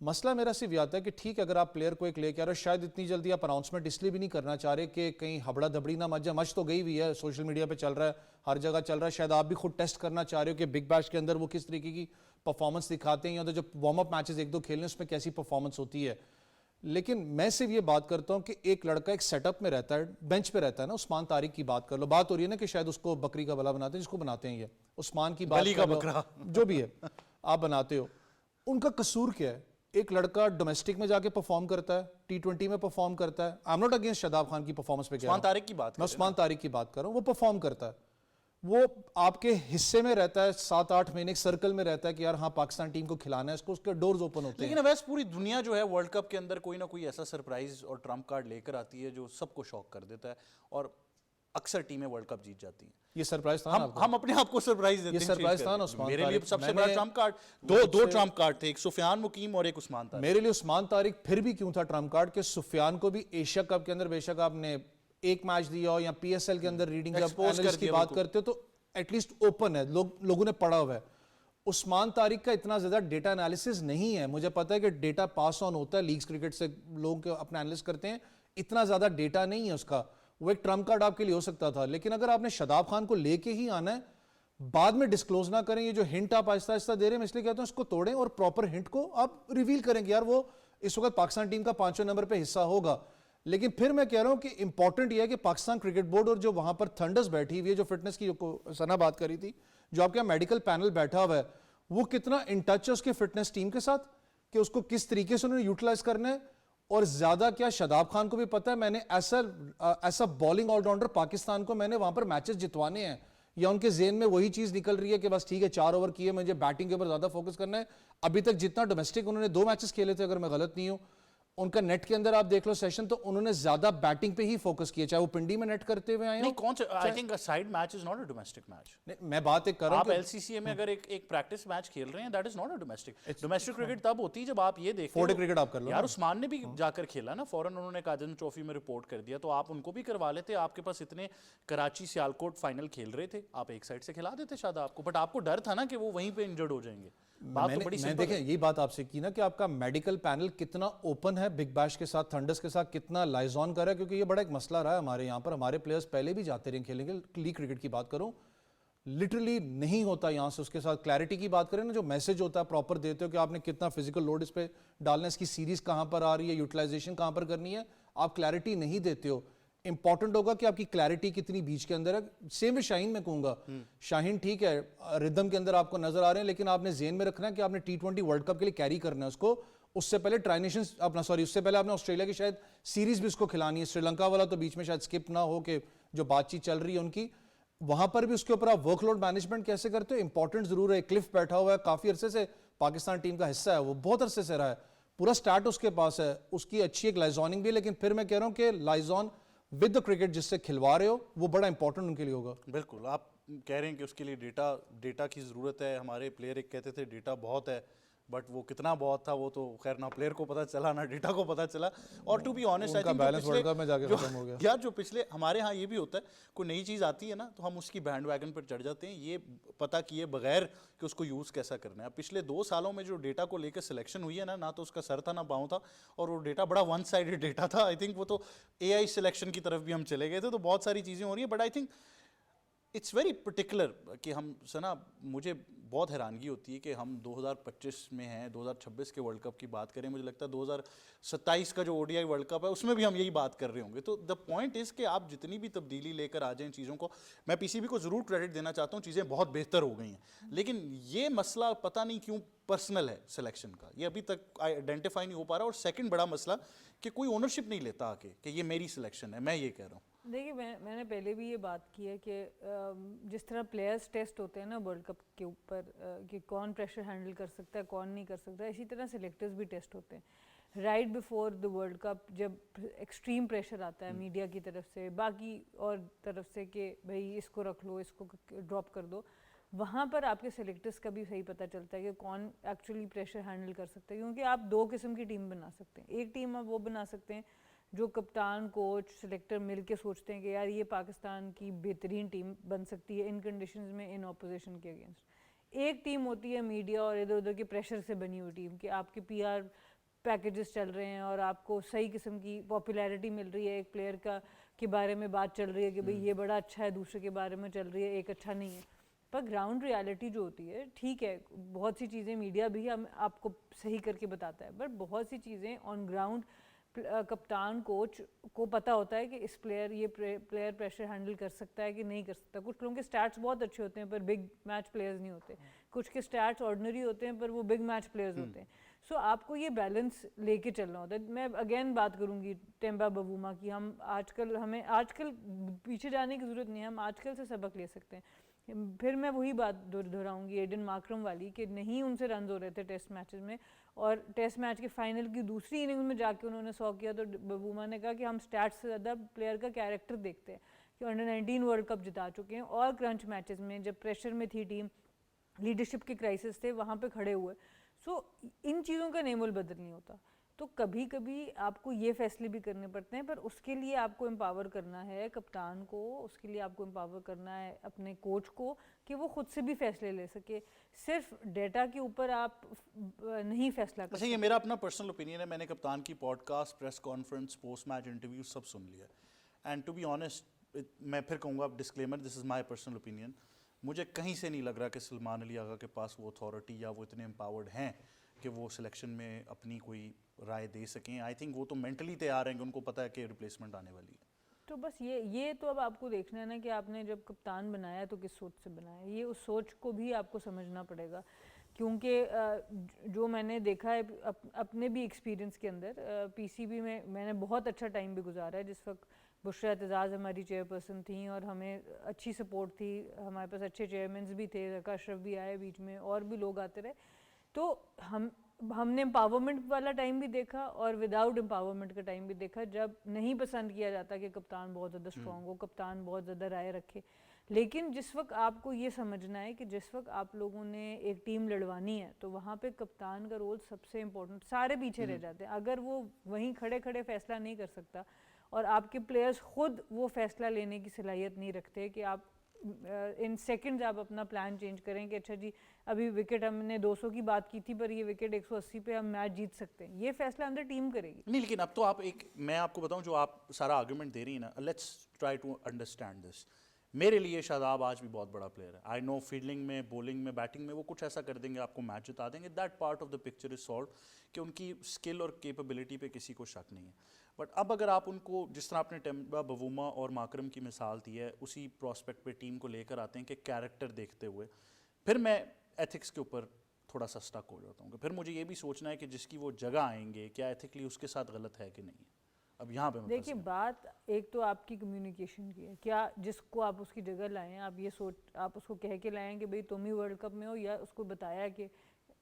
مسئلہ میرا صرف یہ آتا ہے کہ ٹھیک ہے اگر آپ پلیئر کو ایک لے کے آ رہے ہو, شاید اتنی جلدی آپ اناؤنسمنٹ اس لیے بھی نہیں کرنا چاہ رہے کہ کہیں ہبڑا دبڑی نہ مچ جائے. مچ تو گئی ہوئی ہے, سوشل میڈیا پہ چل رہا ہے, ہر جگہ چل رہا ہے, شاید آپ بھی خود ٹیسٹ کرنا چاہ رہے ہو کہ بگ بیش کے اندر وہ کس طریقے کی پرفارمنس دکھاتے ہیں, یا تو جب وارم اپ میچز 1-2 کھیلنے اس میں کیسی پرفارمنس ہوتی ہے. لیکن میں صرف یہ بات کرتا ہوں کہ ایک لڑکا ایک سیٹ اپ میں رہتا ہے, بینچ پہ رہتا ہے نا. عثمان طارق کی بات کر لو, بات ہو رہی ہے نا کہ شاید اس کو بکری کا بلا بناتے ہیں, جس کو بناتے ہیں یہ عثمان کی بات کر لو, جو بھی ہے آپ بناتے ہو, ان کا قصور کیا ہے؟ ایک لڑکا ڈومیسٹک میں جا کے پرفارم کرتا ہے, T20 میں پرفارم کرتا ہے. I am not against Shadab Khan کی پرفارمنس پہ, عثمان طارق کی بات, میں عثمان طارق کی بات کر رہا ہوں. وہ پرفارم کرتا ہے, وہ آپ کے حصے میں رہتا ہے, 7-8 مہینے ایک سرکل میں رہتا ہے کہ یار ہاں پاکستان ٹیم کو کھلانا ہے, اس کو اس کے ڈورز اوپن ہوتے ہیں. لیکن ویسے پوری دنیا جو ہے ورلڈ کپ کے اندر کوئی نہ کوئی ایسا سرپرائز اور ٹرمپ کارڈ لے کر آتی ہے جو سب کو شوق کر دیتا ہے, اور اکثر ٹیمیں ورلڈ کپ جیت جاتی ہیں. یہ سرپرائز تھا, ہم اپنے آپ کو سرپرائز دیتے ہیں. یہ سرپرائز تھا نا عثمان میرے لیے سب سے بڑا ٹرمپ کارڈ, دو ٹرمپ کارڈ تھے, ایک سفیان مقیم اور ایک عثمان طارق. میرے لیے عثمان طارق پھر بھی کیوں تھا ٹرمپ کارڈ کہ سفیان کو بھی ایشیا کپ کے اندر بے شک آپ نے ایک میچ دیا ہو, یا PSL کے اندر ریڈنگ جب اینالسٹ کی بات کرتے ہو تو ایٹ لیسٹ اوپن ہے, لوگوں نے پڑھا ہوا ہے. عثمان طارق کا اتنا زیادہ ڈیٹا انالیسز نہیں ہے. مجھے پتا ہے کہ ڈیٹا پاس آن ہوتا ہے لیگز کرکٹ سے, لوگ اپنا انالیس کرتے ہیں, اتنا زیادہ ڈیٹا نہیں ہے اس کا. وہ ایک ٹرمپ کارڈ آپ کے لیے ہو سکتا تھا. لیکن اگر آپ نے شاداب خان کو لے کے ہی آنا ہے, بعد میں ڈسکلوز نہ کریں. یہ جو ہنٹ آپ آہستہ آہستہ دے رہے ہیں, میں اس لیے کہتا ہوں اس کو توڑیں اور پراپر ہنٹ کو آپ ریویل کریں کہ یار وہ اس وقت پاکستان ٹیم کا 5ویں نمبر پہ حصہ ہوگا. لیکن پھر میں کہہ رہا ہوں کہ امپورٹنٹ یہ ہے کہ پاکستان کرکٹ بورڈ اور جو وہاں پر تھنڈرز بیٹھی ہوئی ہے, جو فٹنس کی جو ثنا بات کری تھی, جو آپ کا میڈیکل پینل بیٹھا ہوا ہے, وہ کتنا ان ٹچ ہے اس کے فٹنس ٹیم کے ساتھ کہ اس کو کس طریقے سے انہوں نے یوٹیلائز کرنا ہے. اور زیادہ کیا شاداب خان کو بھی پتا ہے, میں نے ایسا بالنگ آل راؤنڈر پاکستان کو میں نے وہاں پر میچز جتوانے ہیں, یا ان کے ذہن میں وہی چیز نکل رہی ہے کہ بس ٹھیک ہے 4 اوور کیے, مجھے بیٹنگ کے اوپر زیادہ فوکس کرنا ہے. ابھی تک جتنا ڈومیسٹک انہوں نے 2 میچز کھیلے تھے اگر میں غلط نہیں ہوں, ان کا نیٹ کے اندر آپ دیکھ لو سیشن تو انہوں نے زیادہ بیٹنگ پہ ہی فوکس کیا, چاہے وہ پنڈی میں نیٹ کرتے ہوئے آئے نہیں ہوں. کون سے I think side match is not a domestic match. میں بات ایک کر رہا ہوں آپ ایل سی سی اے میں اگر ایک پریکٹس میچ کھیل رہے ہیں that is not a domestic. Domestic cricket تب ہوتی ہے جب آپ یہ دیکھتے فورڈے کرکٹ آپ کر لو یار عثمان نے بھی جا کر کھیلا نا, فوراً انہوں نے کاجن ٹرافی میں رپورٹ کر دیا, تو آپ ان کو بھی کروا لیتے. آپ کے پاس اتنے کراچی سیالکوٹ فائنل کھیل رہے تھے, آپ ایک سائڈ سے کھلا دیتے شاید آپ کو, بٹ آپ کو ڈر تھا نا کہ وہ وہیں پہ انجرڈ ہو جائیں گے. میں دیکھیں یہی بات آپ سے کی نا کہ آپ کا میڈیکل پینل کتنا اوپن ہے بگ بیش کے ساتھ, تھنڈرز کے ساتھ کتنا لائزون کر رہا ہے, کیونکہ یہ بڑا ایک مسئلہ رہا ہے ہمارے یہاں پر. ہمارے پلیئرز پہلے بھی جاتے رہے کھیلیں گے, لیگ کرکٹ کی بات کروں لٹرلی نہیں ہوتا یہاں سے. اس کے ساتھ کلیئرٹی کی بات کریں نا, جو میسج ہوتا ہے پراپر دیتے ہو کہ آپ نے کتنا فزیکل لوڈ اس پہ ڈالنا ہے, اس کی سیریز کہاں پر آ رہی ہے, یوٹیلائزیشن کہاں پر کرنی ہے, آپ کلیئرٹی نہیں دیتے ہو. امپورٹنٹ ہوگا کہ آپ کی کلیئرٹی کتنی بیچ کے اندر ہے. سیم میں شاہین میں کہوں گا, شاہین ٹھیک ہے ردم کے اندر آپ کو نظر آ رہے ہیں, لیکن آپ نے ذہن میں رکھنا ہے کہ آپ نے T20 ورلڈ کپ کے لیے کیری کرنا ہے اس کو. اس سے پہلے ٹرائنیشن اپنا اس سے پہلے آپ نے آسٹریلیا کی شاید سیریز بھی اس کو کھلانی ہے. سری لنکا والا تو بیچ میں شاید سکپ نہ ہو کہ جو بات چیت چل رہی ہے ان کی, وہاں پر بھی اس کے اوپر آپ ورک لوڈ مینجمنٹ کیسے کرتے ہو. امپورٹنٹ ضرور ہے, کلف بیٹھا ہوا ہے کافی عرصے سے پاکستان ٹیم کا حصہ ہے, وہ بہت عرصے سے رہا ہے, پورا سٹارٹ اس کے پاس ہے, اس کی اچھی ایک لائزوننگ بھی ہے. لیکن پھر میں کہہ رہا ہوں کہ لائزون ود دا کرکٹ جس سے کھلوا رہے ہو وہ بڑا امپورٹنٹ ان کے لیے ہوگا. بالکل آپ کہہ رہے ہیں کہ اس کے لیے ڈیٹا کی ضرورت ہے. ہمارے پلیئر ایک کہتے تھے ڈیٹا بہت ہے, بٹ وہ کتنا بہت تھا وہ تو خیر نہ پلیئر کو پتہ چلا نہ ڈیٹا کو پتہ چلا. اور to be honest I think یار جو پچھلے ہمارے ہاں یہ بھی ہوتا ہے, کوئی نئی چیز آتی ہے نا تو ہم اس کی بینڈ ویگن پر چڑھ جاتے ہیں یہ پتہ کیے بغیر کہ اس کو یوز کیسا کرنا ہے. پچھلے 2 سالوں میں جو ڈیٹا کو لے کے سلیکشن ہوئی ہے نا تو اس کا سر تھا نہ پاؤں تھا, اور وہ ڈیٹا بڑا ون سائڈڈ ڈیٹا تھا. آئی تھنک وہ تو اے آئی سلیکشن کی طرف بھی ہم چلے گئے تھے, تو بہت ساری چیزیں ہو رہی ہیں. But I think it's very particular کہ ہم سنا, مجھے بہت حیرانگی ہوتی ہے کہ ہم 2025 میں ہیں, 2026 کے ورلڈ کپ کی بات کریں, مجھے لگتا ہے 2027 کا جو O D I world cup ہے اس میں بھی ہم یہی بات کر رہے ہوں گے. تو دا پوائنٹ از کہ آپ جتنی بھی تبدیلی لے کر آ جائیں چیزوں کو, میں پی سی بی کو ضرور کریڈٹ دینا چاہتا ہوں, چیزیں بہت بہتر ہو گئی ہیں, لیکن یہ مسئلہ پتہ نہیں کیوں پرسنل ہے سلیکشن کا, یہ ابھی تک آئیڈینٹیفائی نہیں ہو پا رہا. اور سیکنڈ بڑا مسئلہ کہ کوئی اونرشپ نہیں لیتا آ کے کہ یہ میری سلیکشن ہے, میں یہ کہہ رہا ہوں. دیکھیے میں نے پہلے بھی یہ بات کی ہے کہ جس طرح پلیئرز ٹیسٹ ہوتے ہیں نا ورلڈ کپ کے اوپر کہ کون پریشر ہینڈل کر سکتا ہے کون نہیں کر سکتا, اسی طرح سلیکٹرز بھی ٹیسٹ ہوتے ہیں right before the world cup. جب ایکسٹریم پریشر آتا ہے میڈیا کی طرف سے, باقی اور طرف سے کہ بھائی اس کو رکھ لو, اس کو ڈراپ کر دو, وہاں پر آپ کے سلیکٹرز کا بھی صحیح پتہ چلتا ہے کہ کون ایکچولی پریشر ہینڈل کر سکتا ہے. کیونکہ آپ 2 قسم کی ٹیم بنا سکتے ہیں. ایک ٹیم آپ وہ بنا سکتے ہیں جو کپتان کوچ سلیکٹر مل کے سوچتے ہیں کہ یار یہ پاکستان کی بہترین ٹیم بن سکتی ہے ان کنڈیشنز میں ان اپوزیشن کے اگینسٹ. ایک ٹیم ہوتی ہے میڈیا اور ادھر ادھر کے پریشر سے بنی ہوئی ٹیم کہ آپ کے پی آر پیکیجز چل رہے ہیں اور آپ کو صحیح قسم کی پاپولیرٹی مل رہی ہے, ایک پلیئر کے بارے میں بات چل رہی ہے کہ بھئی یہ بڑا اچھا ہے, دوسرے کے بارے میں چل رہی ہے ایک اچھا نہیں ہے. پر گراؤنڈ ریالٹی جو ہوتی ہے, ٹھیک ہے بہت سی چیزیں میڈیا بھی آپ کو صحیح کر کے بتاتا ہے, بٹ بہت سی چیزیں آن گراؤنڈ کپتان کوچ کو پتہ ہوتا ہے کہ اس یہ پلیئر پریشر ہینڈل کر سکتا ہے کہ نہیں کر سکتا. کچھ لوگوں کے سٹیٹس بہت اچھے ہوتے ہیں پر بگ میچ پلیئرز نہیں ہوتے, کچھ کے سٹیٹس آرڈنری ہوتے ہیں پر وہ بگ میچ پلیئرز ہوتے ہیں. سو آپ کو یہ بیلنس لے کے چلنا ہوتا ہے. میں اگین بات کروں گی ٹیمبا بووما کی, ہمیں آج کل پیچھے جانے کی ضرورت نہیں ہے, ہم آج کل سے سبق لے سکتے ہیں. پھر میں وہی بات دہراؤں گی ایڈن مارکرم والی کہ نہیں ان سے رنز ہو رہے تھے ٹیسٹ میچز میں, اور ٹیسٹ میچ کے فائنل کی دوسری اننگز میں جا کے انہوں نے 100 کیا تو بوما نے کہا کہ ہم سٹیٹس سے زیادہ پلیئر کا کیریکٹر دیکھتے ہیں کہ انڈر-19 ورلڈ کپ جتا چکے ہیں اور کرنچ میچز میں جب پریشر میں تھی ٹیم, لیڈرشپ کے کرائسس تھے, وہاں پہ کھڑے ہوئے. سو ان چیزوں کا نعم البدل نہیں ہوتا. تو کبھی کبھی آپ کو یہ فیصلے بھی کرنے پڑتے ہیں, پر اس کے لیے آپ کو امپاور کرنا ہے کپتان کو, اس کے لیے آپ کو امپاور کرنا ہے اپنے کوچ کو کہ وہ خود سے بھی فیصلے لے سکے. صرف ڈیٹا کے اوپر آپ نہیں فیصلہ کر سکتے. یہ میرا اپنا پرسنل اوپینین ہے, میں نے کپتان کی podcast, press conference, post match interview سب سن لیا. اینڈ ٹو بی آنیسٹ میں پھر کہوں گا disclaimer, this is my personal opinion, مجھے کہیں سے نہیں لگ رہا کہ سلمان علی آغا کے پاس وہ اتھارٹی یا وہ اتنے امپاورڈ ہیں کہ وہ سلیکشن میں اپنی کوئی رائے دے سکیں. آئی تھنک وہ تو مینٹلی تیار ہیں کہ ان کو پتہ ہے کہ ریپلیسمنٹ آنے والی ہے. تو بس یہ تو اب آپ کو دیکھنا ہے نا کہ آپ نے جب کپتان بنایا تو کس سوچ سے بنایا, یہ اس سوچ کو بھی آپ کو سمجھنا پڑے گا. کیونکہ جو میں نے دیکھا ہے اپنے بھی ایکسپیرینس کے اندر, پی سی بی میں نے بہت اچھا ٹائم بھی گزارا ہے جس وقت بشریٰ اعتزاز ہماری چیئر پرسن تھیں اور ہمیں اچھی سپورٹ تھی, ہمارے پاس اچھے چیئرمینز بھی تھے, اشرف بھی آئے بیچ میں اور بھی لوگ آتے رہے. تو ہم نے امپاورمنٹ والا ٹائم بھی دیکھا اور وداؤٹ امپاورمنٹ کا ٹائم بھی دیکھا, جب نہیں پسند کیا جاتا کہ کپتان بہت زیادہ اسٹرانگ ہو, کپتان بہت زیادہ رائے رکھے. لیکن جس وقت آپ کو یہ سمجھنا ہے کہ جس وقت آپ لوگوں نے ایک ٹیم لڑوانی ہے تو وہاں پہ کپتان کا رول سب سے امپورٹنٹ. سارے پیچھے رہ جاتے ہیں اگر وہ وہیں کھڑے کھڑے فیصلہ نہیں کر سکتا, اور آپ کے پلیئرز خود وہ فیصلہ لینے کی صلاحیت نہیں رکھتے کہ آپ ان سیکنڈز آپ اپنا پلان چینج کریں کہ اچھا جی ابھی وکٹ ہم نے 200 کی بات کی تھی پر یہ وکٹ 180 پہ ہم میچ جیت سکتے ہیں, یہ فیصلہ اندر ٹیم کرے گی. نہیں لیکن اب تو آپ ایک, میں آپ کو بتاؤں جو آپ سارا آرگومنٹ دے رہی ہیں نا, let's try to understand this. میرے لیے شاداب آج بھی بہت بڑا پلیئر ہے. آئی نو فیلڈنگ میں, بولنگ میں, بیٹنگ میں وہ کچھ ایسا کر دیں گے آپ کو میچ جتا دیں گے. That part of the picture is solved کہ ان کی اسکل اور کیپیبلٹی پہ کسی کو شک نہیں ہے. بٹ اب اگر آپ ان کو جس طرح آپ نے ٹیمبا بووما اور ماکرم کی مثال دی ہے اسی پراسپیکٹ پہ ٹیم کو لے کر آتے ہیں کہ کیریکٹر دیکھتے ہوئے, پھر میں ایتھکس کے اوپر تھوڑا سا اسٹک ہو جاتا ہوں کہ پھر مجھے یہ بھی سوچنا ہے کہ جس کی وہ جگہ آئیں گے کیا ایتھکلی اس کے ساتھ غلط ہے کہ نہیں ہے. اب یہاں پہ دیکھیے بات ایک تو آپ کی کمیونیکیشن کی ہے, کیا جس کو آپ اس کی جگہ لائیں آپ یہ آپ اس کو کہہ کے لائیں کہ بھئی تم ہی ورلڈ کپ میں ہو, یا اس کو بتایا کہ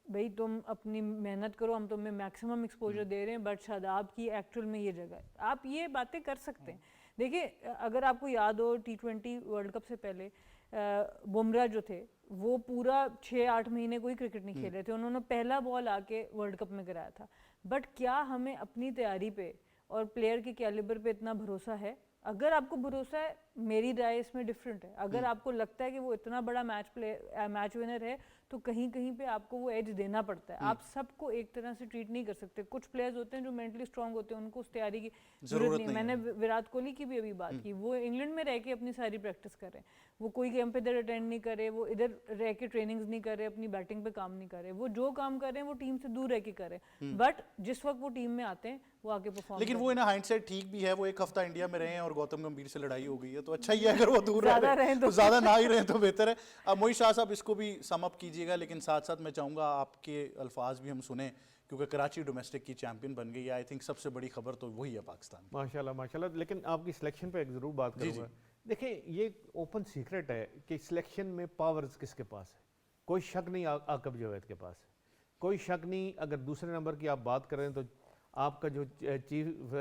بھئی تم اپنی محنت کرو, ہم تمہیں میکسیمم ایکسپوجر دے رہے ہیں بٹ شاداب کی ایکچوئل میں یہ جگہ ہے. آپ یہ باتیں کر سکتے ہیں. دیکھیے اگر آپ کو یاد ہو T20 ورلڈ کپ سے پہلے بمراہ جو تھے وہ پورا 6-8 مہینے کوئی کرکٹ نہیں کھیلے تھے, انہوں نے پہلا بال آ کے ورلڈ کپ میں کرایا تھا. بٹ کیا ہمیں اپنی تیاری پہ اور پلیئر کے کیلیبر پہ اتنا بھروسہ ہے؟ اگر آپ کو بھروسہ ہے, میری رائے اس میں ڈفرینٹ ہے. اگر آپ کو لگتا ہے کہ وہ اتنا بڑا میچ ونر ہے تو کہیں کہیں پہ آپ کو وہ ایج دینا پڑتا ہے. آپ سب کو ایک طرح سے ٹریٹ نہیں کر سکتے. کچھ پلیئرز ہوتے ہیں جو مینٹلی اسٹرانگ ہوتے ہیں, ان کو اس تیاری کی ضرورت نہیں. میں نے وراٹ کوہلی کی بھی ابھی بات کی, وہ انگلینڈ میں رہ کے اپنی ساری پریکٹس کر رہے ہیں, وہ کوئی گیم پہ ادھر اٹینڈ نہیں کر رہے, وہ ادھر رہ کے ٹریننگز نہیں کر رہے, اپنی بیٹنگ پہ کام نہیں کر رہے, وہ جو کام کر رہے ہیں وہ ٹیم سے دور رہ کے کر رہے ہیں. بٹ جس وقت وہ ٹیم میں آتے ہیں وہ آگے پرفارم. لیکن وہ ہائنڈ سائڈ ٹھیک بھی ہے, وہ ایک ہفتہ انڈیا میں رہے ہیں اور گوتم گمبھیر سے لڑائی ہو گئی ہے تو اچھا ہی ہے اگر وہ دور رہیں تو زیادہ نہ ہی رہیں تو بہتر ہے. اب موئی شاہ صاحب اس کو بھی سم اپ کیجیے گا, لیکن ساتھ ساتھ میں چاہوں گا آپ کے الفاظ بھی ہم سنیں کیونکہ کراچی ڈومیسٹک کی چیمپئن بن گئی ہے. آئی تھنک سب سے بڑی خبر تو وہی ہے پاکستان. ماشاءاللہ ماشاءاللہ. لیکن آپ کی سلیکشن پہ ایک ضرور بات کروں گا. دیکھیں یہ اوپن سیکرٹ ہے کہ سلیکشن میں پاورز کس کے پاس ہے. کوئی شک نہیں عاقب جاوید کے پاس ہے, کوئی شک نہیں. اگر دوسرے نمبر کی آپ بات کریں تو آپ کا جو چیف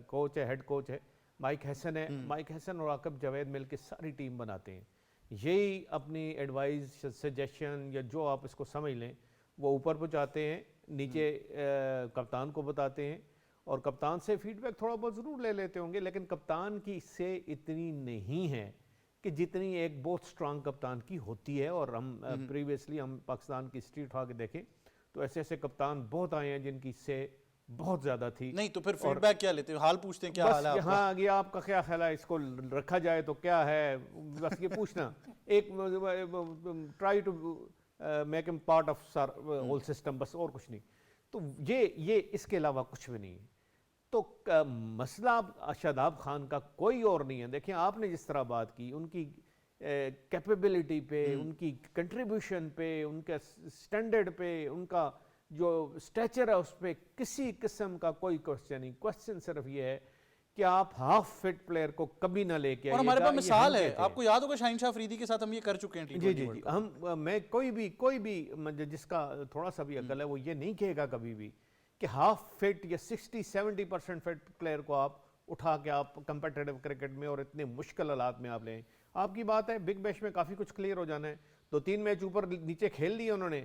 کوچ ہے, ہیڈ کوچ ہے مائک ہیسن ہے. مائک ہیسن اور عاقب جاوید مل کے ساری ٹیم بناتے ہیں. یہی اپنی ایڈوائز, سجیشن یا جو آپ اس کو سمجھ لیں وہ اوپر پہنچاتے ہیں, نیچے کپتان کو بتاتے ہیں, اور کپتان سے فیڈ بیک تھوڑا بہت ضرور لے لیتے ہوں گے. لیکن کپتان کی اس سے اتنی نہیں ہے کہ جتنی ایک بہت سٹرانگ کپتان کی ہوتی ہے. اور ہم پریویسلی ہم پاکستان کی ہسٹری اٹھا کے دیکھیں تو ایسے ایسے کپتان بہت آئے ہیں جن کی اس سے بہت زیادہ تھی. نہیں تو پھر فیڈ بیک کیا لیتے ہیں, حال پوچھتے ہیں کیا حال ہے, ہاں یہ آپ کا کیا خیال ہے, اس کو رکھا جائے تو کیا ہے, بس یہ پوچھنا. ایک try to make them part of whole system, بس اور کچھ نہیں. تو یہ اس کے علاوہ کچھ بھی نہیں. تو مسئلہ شاداب خان کا کوئی اور نہیں ہے. دیکھیں آپ نے جس طرح بات کی ان کی کیپیبلٹی پہ, ان کی کنٹریبیوشن پہ, ان کے سٹینڈرڈ پہ, ان کا جو سٹیچر ہے اس پہ کسی قسم کا کوئی کوسچن نہیں. کوسچن صرف یہ ہے کہ آپ ہاف فٹ پلیئر کو کبھی نہ لے کے آئیے. اور ہمارے پاس مثال ہے, آپ کو یاد ہوگا شاہین شاہ افریدی کے ساتھ ہم یہ کر چکے ہیں. جی جی جی. میں کوئی بھی جس کا تھوڑا سا بھی عقل ہے وہ یہ نہیں کہے گا کبھی بھی کہ ہاف فٹ یا 60-70% فٹ پلیئر کو آپ اٹھا کے آپ کمپیٹیٹیو کرکٹ میں اور اتنے مشکل حالات میں آپ لیں. آپ کی بات ہے بگ بیش میں کافی کچھ کلیئر ہو جانا ہے. 2-3 میچ اوپر نیچے کھیل لیے انہوں نے,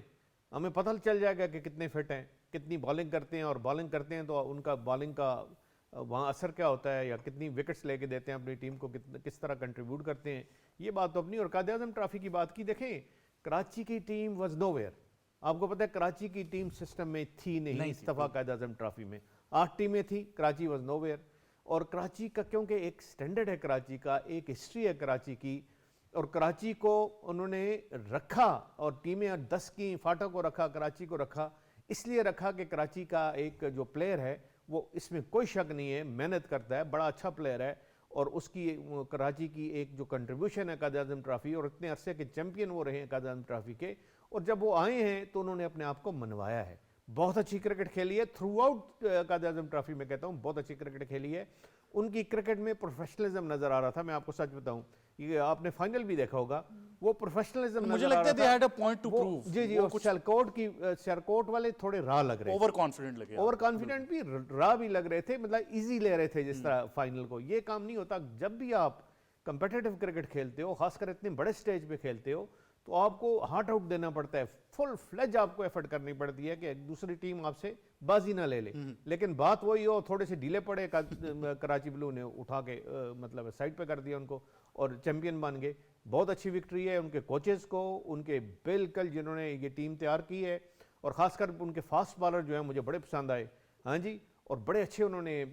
ہمیں پتہ چل جائے گا کہ کتنے فٹ ہیں, کتنی بالنگ کرتے ہیں, اور بالنگ کرتے ہیں تو ان کا بالنگ کا وہاں اثر کیا ہوتا ہے, یا کتنی وکٹس لے کے دیتے ہیں اپنی ٹیم کو, کس طرح کنٹریبیوٹ کرتے ہیں. یہ بات تو اپنی. اور قائد اعظم ٹرافی کی بات کی, دیکھیں کراچی کی ٹیم واز نو ویئر. آپ کو پتہ ہے کراچی کی ٹیم سسٹم میں تھی نہیں اس دفعہ قائد اعظم ٹرافی میں. 8 ٹیمیں تھیں, کراچی واز نو ویئر. اور کراچی کا کیونکہ ایک سٹینڈرڈ ہے, کراچی کا ایک ہسٹری ہے کراچی کی, اور کراچی کو انہوں نے رکھا, اور ٹیمیں 10 کی فاٹا کو رکھا, کراچی کو رکھا, اس لیے رکھا کہ کراچی کا ایک جو پلیئر ہے وہ اس میں کوئی شک نہیں ہے محنت کرتا ہے, بڑا اچھا پلیئر ہے, اور اس کی کراچی کی ایک جو کنٹریبیوشن ہے قائد اعظم ٹرافی, اور اتنے عرصے کے چیمپئن وہ رہے ہیں قائد اعظم ٹرافی کے, اور جب وہ آئے ہیں تو انہوں نے اپنے آپ کو منوایا ہے. بہت اچھی کرکٹ کھیلی ہے through out Quaid Azam trophy میں کہتا ہوں بہت اچھی کرکٹ کھیلی ہے. ان کی کرکٹ میں پروفیشنلزم نظر آ رہا تھا. میں آپ کو سچ بتاؤں یہ آپ نے فائنل بھی دیکھا ہوگا وہ پروفیشنلزم مجھے نظر آ لگتا رہا ہے they تھا. had a point to prove. جی جی سیالکوٹ کی سیالکوٹ والے تھوڑے راہ لگ رہے اوور کانفیڈنٹ لگے. اوور کانفیڈنٹ بھی راہ بھی لگ رہے تھے, مطلب ایزی لے رہے تھے جس طرح فائنل کو. یہ کام نہیں ہوتا جب بھی آپ کمپیٹیٹو کرکٹ کھیلتے ہو, خاص کر اتنے بڑے سٹیج پہ کھیلتے ہو, تو آپ کو ہارٹ آؤٹ دینا پڑتا ہے, فل فلیج آپ کو ایفرٹ کرنی پڑتی ہے کہ دوسری ٹیم آپ سے بازی نہ لے لے. لیکن بات وہی ہو تھوڑے سے ڈیلے پڑے, کراچی بلو نے اٹھا کے مطلب سائڈ پہ کر دیا ان کو اور چیمپئن بن گئے. بہت اچھی وکٹری ہے ان کے کوچز کو, ان کے بالکل جنہوں نے یہ ٹیم تیار کی ہے, اور خاص کر ان کے فاسٹ بالر جو ہیں مجھے بڑے پسند آئے. ہاں جی, اور بڑے اچھے انہوں نے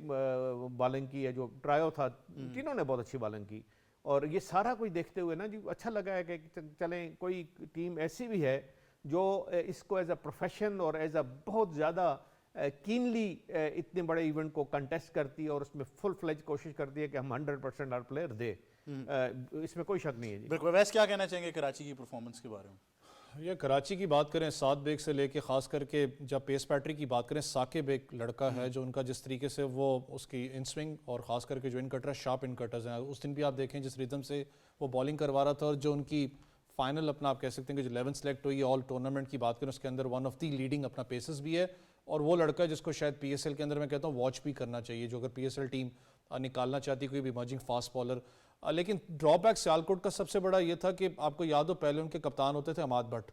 بالنگ کی ہے. جو ٹرائیو تھا تینوں نے بہت اچھی بالنگ کی, اور یہ سارا کچھ دیکھتے ہوئے نا جی اچھا لگا ہے کہ چلیں کوئی ٹیم ایسی بھی ہے جو اس کو ایز اے پروفیشن اور ایز اے بہت زیادہ کینلی اتنے بڑے ایونٹ کو کنٹیسٹ کرتی ہے اور اس میں فل فلیج کوشش کرتی ہے کہ ہم 100% ہر پلیئر دے. اس میں کوئی شک نہیں ہے جی. بالکل. ویسے کیا کہنا چاہیں گے کراچی کی پرفارمنس کے بارے میں؟ یہ کراچی کی بات کریں, سات بیگ سے لے کے خاص کر کے جب پیس پیٹری کی بات کریں, ثاقب ایک لڑکا ہے جو ان کا جس طریقے سے وہ اس کی ان سوئنگ اور خاص کر کے جو ان کٹر ہے, شارپ ان کٹرز ہیں. اس دن بھی آپ دیکھیں جس ریدم سے وہ بالنگ کروا رہا تھا, اور جو ان کی فائنل اپنا آپ کہہ سکتے ہیں کہ جو 11 سلیکٹ ہوئی آل ٹورنامنٹ کی بات کریں اس کے اندر ون آف دی لیڈنگ اپنا پیسز بھی ہے. اور وہ لڑکا جس کو شاید پی ایس ایل کے اندر میں کہتا ہوں واچ بھی کرنا چاہیے, جو اگر پی ایس ایل ٹیم نکالنا چاہتی کوئی بھی ایمرجنگ فاسٹ بالر. لیکن ڈرا بیک سیالکوٹ کا سب سے بڑا یہ تھا کہ آپ کو یاد ہو پہلے ان کے کپتان ہوتے تھے عماد بٹ,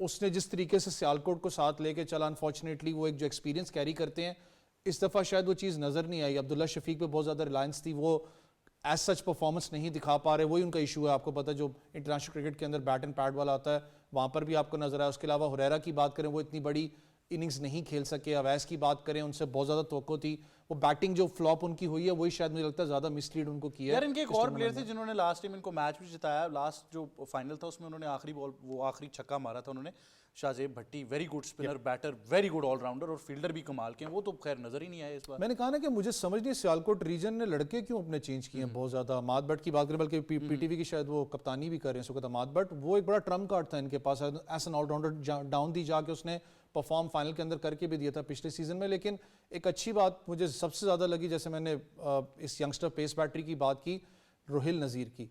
اس نے جس طریقے سے سیالکوٹ کو ساتھ لے کے چلا, انفارچونیٹلی وہ ایک جو ایکسپیرینس کیری کرتے ہیں اس دفعہ شاید وہ چیز نظر نہیں آئی. عبداللہ شفیق پہ بہت زیادہ ریلائنس تھی, وہ ایز سچ پرفارمنس نہیں دکھا پا رہے. وہی ان کا ایشو ہے, آپ کو پتہ جو انٹرنیشنل کرکٹ کے اندر بیٹ اینڈ پیڈ والا آتا ہے وہاں پر بھی آپ کو نظر آیا. اس کے علاوہ ہریرا کی بات کریں وہ اتنی بڑی اننگز نہیں کھیل سکے. اویس کی بات کریں ان سے بہت زیادہ توقع تھی, وہ بیٹنگ جو فلاپ ان کی ہوئی ہے وہی شاید مجھے لگتا ہے زیادہ مس لیڈ ان کو کیا ہے. یار ان کے ایک اور پلیئر تھے جنہوں نے لاسٹ ٹائم ان کو میچ بھی جتایا. لاسٹ جو فائنل تھا اس میں انہوں نے آخری بال وہ آخری چھکا مارا تھا انہوں نے, Shahzeb Bhatti. Very good spinner, batter, very good all rounder, اور فیلڈر بھی کمال کے ہیں. وہ تو خیر نظر ہی نہیں آئے اس بار. میں نے کہا نا کہ مجھے سمجھ نہیں سیالکوٹ ریجن نے لڑکے کیوں اپنے چینج کیے ہیں بہت زیادہ. عماد بٹ کی بات کریں, بلکہ پی ٹی وی کی شاید وہ کپتانی بھی کر رہے ہیں اس وقت عماد بٹ, وہ ایک بڑا ٹرمپ کارڈ تھا ان کے پاس as an all rounder. Down دی جا کے اس نے پرفارم فائنل کے اندر کر کے بھی دیا تھا پچھلے سیزن میں. لیکن ایک اچھی بات مجھے سب سے زیادہ لگی, جیسے میں نے اس ینگسٹر پیس بیٹری کی بات کی, روہیل نذیر کی.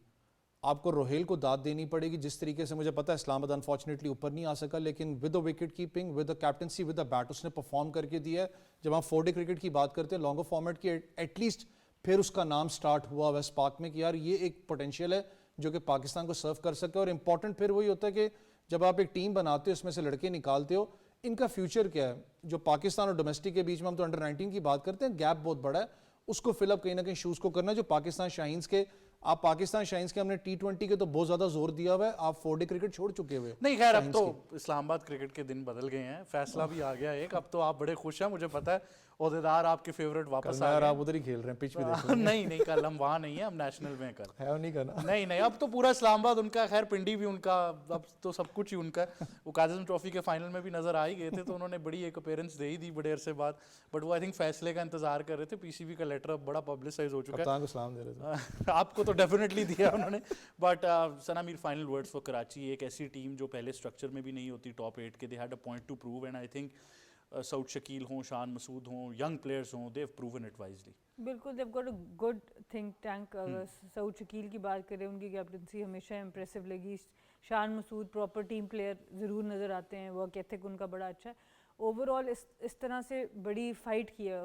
آپ کو روہیل کو داد دینی پڑے گی جس طریقے سے, مجھے پتا ہے اسلام آباد انفارچونیٹلی اوپر نہیں آ سکا, لیکن with a wicket keeping, with a captaincy, with a bat اس نے پرفارم کر کے دیا ہے. جب ہم 4 ڈے کرکٹ کی بات کرتے ہیں لانگر فارمیٹ کی, ایٹ لیسٹ پھر اس کا نام سٹارٹ ہوا ویسٹ پاک میں کہ یار یہ ایک پوٹینشیل ہے جو کہ پاکستان کو سرو کر سکے. اور امپورٹنٹ پھر وہی ہوتا ہے کہ جب آپ ایک ٹیم بناتے ہو اس میں سے لڑکے نکالتے ہو, ان کا فیوچر کیا ہے. جو پاکستان اور ڈومیسٹک کے بیچ میں ہم تو انڈر 19 کی بات کرتے ہیں, گیپ بہت بڑا ہے, اس کو فل اپ کہیں نہ کہیں شوز کو کرنا. جو پاکستان شاہینز کے, آپ پاکستان شاہینز کے ہم نے T20 کے تو بہت زیادہ زور دیا ہوا ہے, آپ 4 ڈے کرکٹ چھوڑ چکے ہوئے. نہیں خیر اب تو اسلام آباد کرکٹ کے دن بدل گئے ہیں, فیصلہ بھی آ گیا ایک. اب تو آپ بڑے خوش ہیں, مجھے پتا ہے عہدیدار آپ کے فیوریٹ واپس آ گئے. آپ ادھر ہی کھیل رہے ہیں, پچ بھی دیکھ نہیں نہیں کل ہم وہاں نہیں ہیں, ہم نیشنل میں کل ہے نہیں کرنا. نہیں نہیں اب تو پورا اسلام آباد ان کا, خیر پنڈی بھی ان کا, اب تو سب کچھ ہی ان کا. وہ قائد اعظم ٹرافی کے فائنل میں بھی نظر آ ہی گئے تھے, تو انہوں نے بڑی ایک اپیرنس دے ہی دی بڑے عرصے بعد. بٹ وہ آئی تھنک فیصلے کا انتظار کر رہے تھے. پی سی بی کا لیٹر اب بڑا پبلسائز ہو چکا ہے. کپتان کو سلام دے رہے تھے. آپ کو تو ڈیفینیٹلی دیا انہوں نے. But Sana Mir, final words for Karachi, ایک ایسی ٹیم جو پہلے اسٹرکچر میں بھی نہیں ہوتی ٹاپ 8 کے. They had a point to prove, and I think Saud Shakeel ہوں, شان مسعود ہوں, ینگ پلیئرز ہوں, they have proven it wisely. بالکل, they've got a good think tank. Saud Shakeel کی بات کریں, ان کی کیپٹنسی ہمیشہ امپریسو لگی. Shan Masood proper team player ضرور نظر آتے ہیں, ورک ایتھک ان کا بڑا اچھا ہے. اوور آل اس طرح سے بڑی فائٹ کی ہے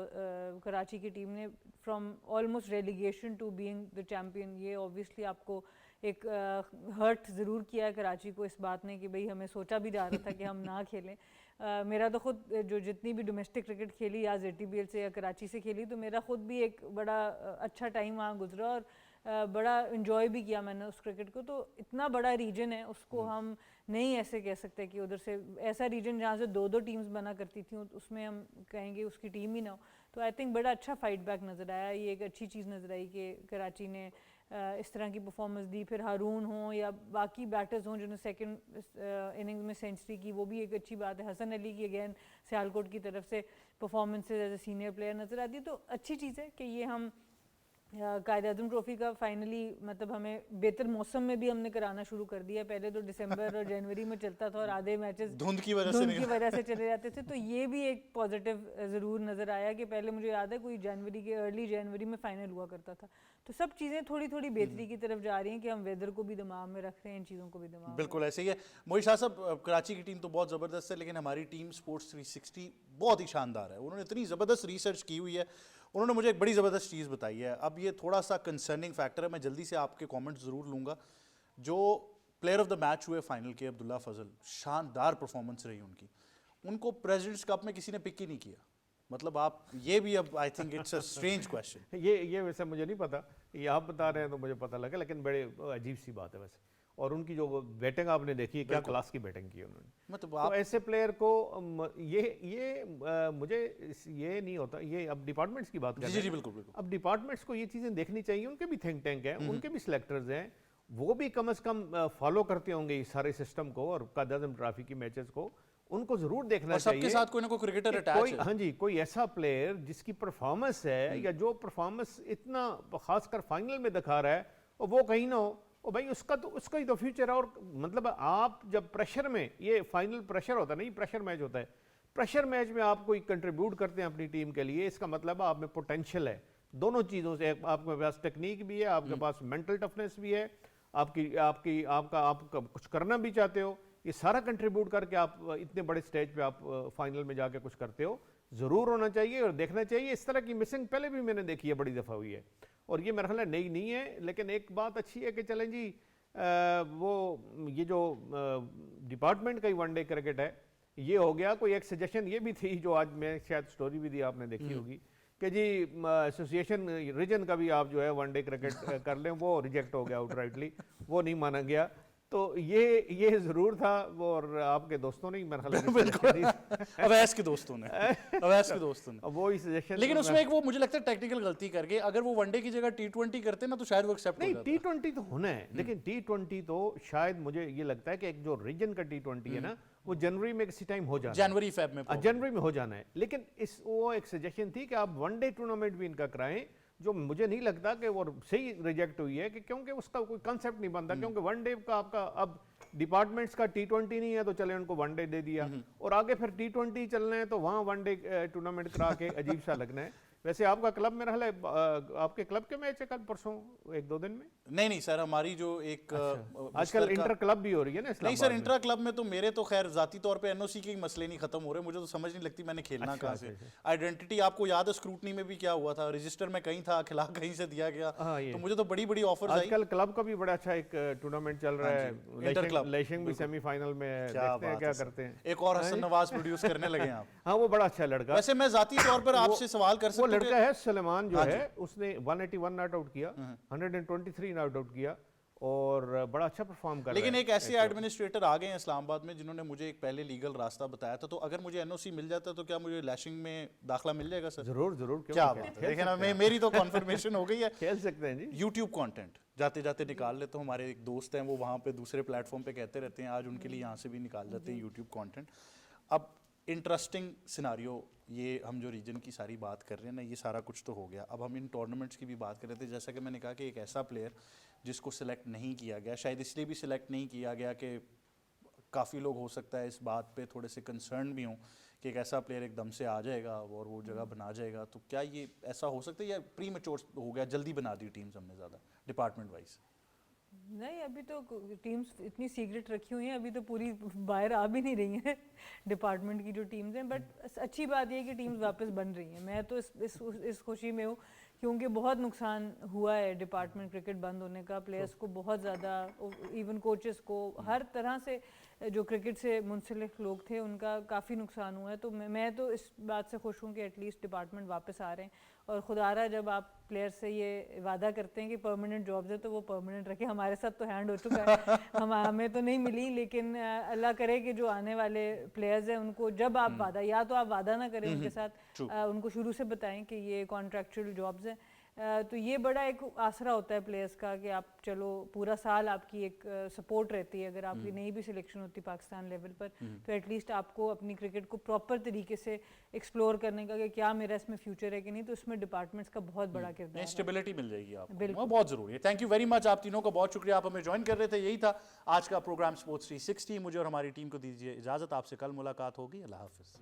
کراچی کی ٹیم نے, from almost relegation to being the champion. یہ اوبیسلی آپ کو ایک ہرٹ ضرور کیا ہے کراچی کو اس بات نے کہ بھئی ہمیں سوچا بھی جا رہا تھا کہ ہم نہ کھیلیں. میرا تو خود جو جتنی بھی ڈومیسٹک کرکٹ کھیلی یا ZTBL سے یا کراچی سے کھیلی, تو میرا خود بھی ایک بڑا اچھا ٹائم وہاں گزرا اور بڑا انجوائے بھی کیا میں نے اس کرکٹ کو. تو اتنا بڑا ریجن ہے, اس کو ہم نہیں ایسے کہہ سکتے کہ ادھر سے ایسا ریجن جہاں سے 2 ٹیمز بنا کرتی تھیں اس میں ہم کہیں گے اس کی ٹیم ہی نہ ہو. تو آئی تھنک بڑا اچھا فائٹ بیک نظر آیا. یہ ایک اچھی چیز نظر آئی کہ کراچی نے اس طرح کی پرفارمنس دی. پھر ہارون ہوں یا باقی بیٹرز ہوں جنہوں نے سیکنڈ اننگز میں سینچری کی, وہ بھی ایک اچھی بات ہے. حسن علی کی اگین سیالکوٹ کی طرف سے performances as a senior player نظر آتی ہے. تو اچھی چیز ہے کہ یہ ہم قائد اعظم ٹرافی کا فائنلی مطلب ہمیں بہتر موسم میں بھی ہم نے کرانا شروع کر دیا. پہلے تو دسمبر اور جنوری میں چلتا تھا اور آدھے میچز دھند کی وجہ سے چلے جاتے تھے. تو یہ بھی ایک پازیٹیو ضرور نظر آیا کہ پہلے مجھے یاد ہے کوئی ارلی جنوری میں فائنل ہوا کرتا تھا. تو سب چیزیں تھوڑی تھوڑی بہتری کی طرف جا رہی ہیں کہ ہم ویدر کو بھی دماغ میں رکھ رہے ہیں, ان چیزوں کو بھی دماغ میں. بالکل ایسے ہی ہے. موہت شاہ صاحب, کراچی کی ٹیم تو بہت زبردست ہے, لیکن ہماری ٹیم اسپورٹس 360 بہت ہی شاندار ہے. انہوں نے اتنی زبردست ریسرچ کی ہوئی ہے, انہوں نے مجھے ایک بڑی زبردست چیز بتائی ہے. اب یہ تھوڑا سا کنسرننگ فیکٹر ہے, میں جلدی سے آپ کے کامنٹ ضرور لوں گا. جو پلیئر آف دا میچ ہوئے فائنل کے, عبداللہ فضل, شاندار پرفارمنس رہی ان کی. ان کو پریزیڈنٹس کپ میں کسی نے پک ہی نہیں کیا. مطلب آپ یہ بھی, اب I think it's a strange question. یہ ویسے مجھے نہیں پتا, یہ آپ بتا رہے ہیں تو مجھے پتا لگا, لیکن بڑے عجیب سی بات ہے ویسے. اور ان کی جو بیٹنگ آپ نے دیکھی ہے, کیا کلاس کی بیٹنگ کی انہوں نے. مطلب تو ایسے پلیئر کو یہ مجھے یہ نہیں ہوتا, یہ اب ڈپارٹمنٹس کی بات کر رہے ہیں. جی بالکل بالکل. اب ڈپارٹمنٹس کو یہ چیزیں دیکھنی چاہیے, ان کے بھی تھنک ٹینک ہیں, ان کے بھی سلیکٹرز ہیں, وہ بھی کم از کم فالو کرتے ہوں گے اس سارے سسٹم کو اور قائد اعظم ٹرافی کی میچز کو. ان کو ضرور دیکھنا چاہیے. سب کے ساتھ کوئی نہ کوئی کرکٹر اٹیچ ہے. ہاں جی, کوئی ایسا پلیئر جس کی پرفارمنس ہے یا جو پرفارمنس اتنا خاص کر فائنل میں دکھا رہا ہے, اور وہ کہیں نہ ہو, اور بھائی اس کا ہی تو فیوچر ہے. اور مطلب آپ جب پریشر میں, یہ فائنل پریشر ہوتا ہے, نہیں پریشر میچ ہوتا ہے, پریشر میچ میں آپ کوئی کنٹریبیوٹ کرتے ہیں اپنی ٹیم کے لیے, اس کا مطلب آپ میں پوٹینشیل ہے دونوں چیزوں سے. آپ کے پاس ٹیکنیک بھی ہے, آپ کے پاس مینٹل ٹفنس بھی ہے, آپ کچھ کرنا بھی چاہتے ہو. یہ سارا کنٹریبیوٹ کر کے آپ اتنے بڑے سٹیج پہ آپ فائنل میں جا کے کچھ کرتے ہو. ضرور ہونا چاہیے اور دیکھنا چاہیے. اس طرح کی مسنگ پہلے بھی میں نے دیکھی ہے, بڑی دفعہ ہوئی ہے, اور یہ میرا خیال ہے نئی نہیں ہے. لیکن ایک بات اچھی ہے کہ چلیں جی, وہ یہ جو ڈپارٹمنٹ کا ہی ون ڈے کرکٹ ہے, یہ ہو گیا. کوئی ایک سجیشن یہ بھی تھی جو آج میں شاید سٹوری بھی دی آپ نے دیکھی ہوگی کہ جی ایسوسیشن ریجن کا بھی آپ جو ہے ون ڈے کرکٹ کر لیں, وہ ریجیکٹ ہو گیا آؤٹ رائٹلی, وہ نہیں مانا گیا. تو یہ ضرور تھا, اور آپ کے دوستوں نے اویس کے دوستوں نے وہی سجیشن. لیکن اس میں ایک وہ مجھے لگتا ہے ٹیکنیکل غلطی کر گئے. اگر وہ ون ڈے کی جگہ T20 کرتے نا تو شاید وہ ایکسیپٹ ہو جاتا. نہیں, T20 تو ہونا ہے, لیکن T20 تو شاید مجھے یہ لگتا ہے کہ ایک جو ریجن کا T20 ہے نا, وہ جنوری میں کسی ٹائم ہو جانا ہے, جنوری میں ہو جانا ہے. لیکن وہ ایک سجیشن تھی کہ آپ ون ڈے ٹورنامنٹ بھی ان کا کرائیں, جو مجھے نہیں لگتا کہ وہ صحیح ریجیکٹ ہوئی ہے, کہ کیونکہ اس کا کوئی کنسیپٹ نہیں بنتا. کیونکہ ون ڈے کا آپ کا اب ڈپارٹمنٹس کا T20 نہیں ہے تو چلے ان کو ون ڈے دے دیا, اور آگے پھر T20 چلنا ہے تو وہاں ون ڈے ٹورنامنٹ کرا کے عجیب سا لگنا ہے. ویسے آپ کا کلب میں رہا ہے, آپ کے کلب کے میچ ہے کل پرسوں ایک دو دن میں؟ نہیں سر, ہماری جو ایک آج کل انٹر کلب بھی ہو رہی ہے نا. نہیں سر, انٹرا کلب میں تو میرے تو خیر ذاتی طور پہ NOC کے مسئلے نہیں ختم ہو رہے. مجھے تو سمجھ نہیں لگتی میں نے کھیلنا کہاں سے. آئیڈینٹی آپ کو یاد ہے اسکروٹنی میں بھی کیا ہوا تھا, رجسٹر میں کہیں تھا, کھلا کہیں سے دیا گیا, تو مجھے تو بڑی آفرز آئی. آج کل کلب کا بھی بڑا اچھا ایک ٹورنامنٹ چل رہا ہے, لیشنگ بھی سیمی فائنل میں, دیکھتے ہیں کیا کرتے ہیں. ایک اور حسن نواز پروڈیوس کرنے لگے آپ. ہاں, وہ بڑا اچھا لڑکا. ویسے میں ذاتی طور پر آپ سے سوال کر سکتا ہوں, وہ لڑکا ہے سلیمان جو ہے, اس نے 181 ناٹ آؤٹ کیا, 123 ناٹ آؤٹ کیا, اور بڑا اچھا پرفارم کر رہا ہے. لیکن ایک ایسے ایڈمنسٹریٹر آ گئے ہیں اسلام آباد میں جنہوں نے مجھے ایک پہلے لیگل راستہ بتایا تھا, تو اگر مجھے NOC مل جاتا تو کیا مجھے لیشنگ میں داخلہ مل جائے گا سر؟ ضرور. کیا بات ہے, دیکھیں نا میری تو کنفرمیشن ہو گئی ہے. کھیل سکتے ہیں جی. یوٹیوب کانٹینٹ جاتے جاتے نکال لیتے ہوں. ہمارے ایک دوست ہیں وہ وہاں پہ دوسرے پلیٹ فارم پہ کہتے رہتے ہیں, آج ان کے لیے یہاں سے بھی نکال جاتے ہیں یوٹیوب کانٹینٹ. اب انٹرسٹنگ سیناریو, یہ ہم جو ریجن کی ساری بات کر رہے ہیں نا, یہ سارا کچھ تو ہو گیا. اب ہم ان ٹورنامنٹس کی بھی بات کر رہے تھے. جیسا کہ میں نے کہا کہ ایک ایسا پلیئر جس کو سلیکٹ نہیں کیا گیا, شاید اس لیے بھی سلیکٹ نہیں کیا گیا کہ کافی لوگ ہو سکتا ہے اس بات پہ تھوڑے سے کنسرن بھی ہوں کہ ایک ایسا پلیئر ایک دم سے آ جائے گا اور وہ جگہ بنا جائے گا. تو کیا یہ ایسا ہو سکتا ہے یا پری میچور ہو گیا, جلدی بنا دی ٹیمز ہم نے زیادہ ڈپارٹمنٹ وائز؟ نہیں, ابھی تو ٹیمز اتنی سیکرٹ رکھی ہوئی ہیں, ابھی تو پوری باہر آ بھی نہیں رہی ہیں ڈپارٹمنٹ کی جو ٹیمز ہیں. بٹ اچھی بات یہ ہے کہ ٹیمز واپس بن رہی ہیں. میں تو اس خوشی میں ہوں, کیونکہ بہت نقصان ہوا ہے ڈپارٹمنٹ کرکٹ بند ہونے کا. پلیئرس کو بہت زیادہ, ایون کوچز کو, ہر طرح سے جو کرکٹ سے منسلک لوگ تھے ان کا کافی نقصان ہوا ہے. تو میں تو اس بات سے خوش ہوں کہ ایٹ لیسٹ ڈپارٹمنٹ واپس آ رہے ہیں. اور خدا رہا جب آپ پلیئر سے یہ وعدہ کرتے ہیں کہ پرماننٹ جابز ہے تو وہ پرماننٹ رکھیں. ہمارے ساتھ تو ہینڈ ہو چکا ہے, ہمیں تو نہیں ملی, لیکن اللہ کرے کہ جو آنے والے پلیئرز ہیں ان کو جب آپ وعدہ, یا تو آپ وعدہ نہ کریں ان کے ساتھ, ان کو شروع سے بتائیں کہ یہ کانٹریکچوئل جابز ہیں. تو یہ بڑا ایک آسرا ہوتا ہے پلیئرس کا کہ آپ چلو پورا سال آپ کی ایک سپورٹ رہتی ہے. اگر آپ کی نہیں بھی سلیکشن ہوتی پاکستان لیول پر تو ایٹ لیسٹ آپ کو اپنی کرکٹ کو پراپر طریقے سے ایکسپلور کرنے کا کہ کیا میرا اس میں فیوچر ہے کہ نہیں, تو اس میں ڈپارٹمنٹس کا بہت بڑا کردار ہے. اسٹیبلٹی مل جائے گی آپ کو, وہ بہت ضروری ہے. تھینک یو ویری مچ, آپ تینوں کا بہت شکریہ, آپ ہمیں جوائن کر رہے تھے. یہی تھا آج کا پروگرام اسپورٹس 360. مجھے اور ہماری ٹیم کو دیجیے اجازت, آپ سے کل ملاقات ہوگی. اللہ حافظ.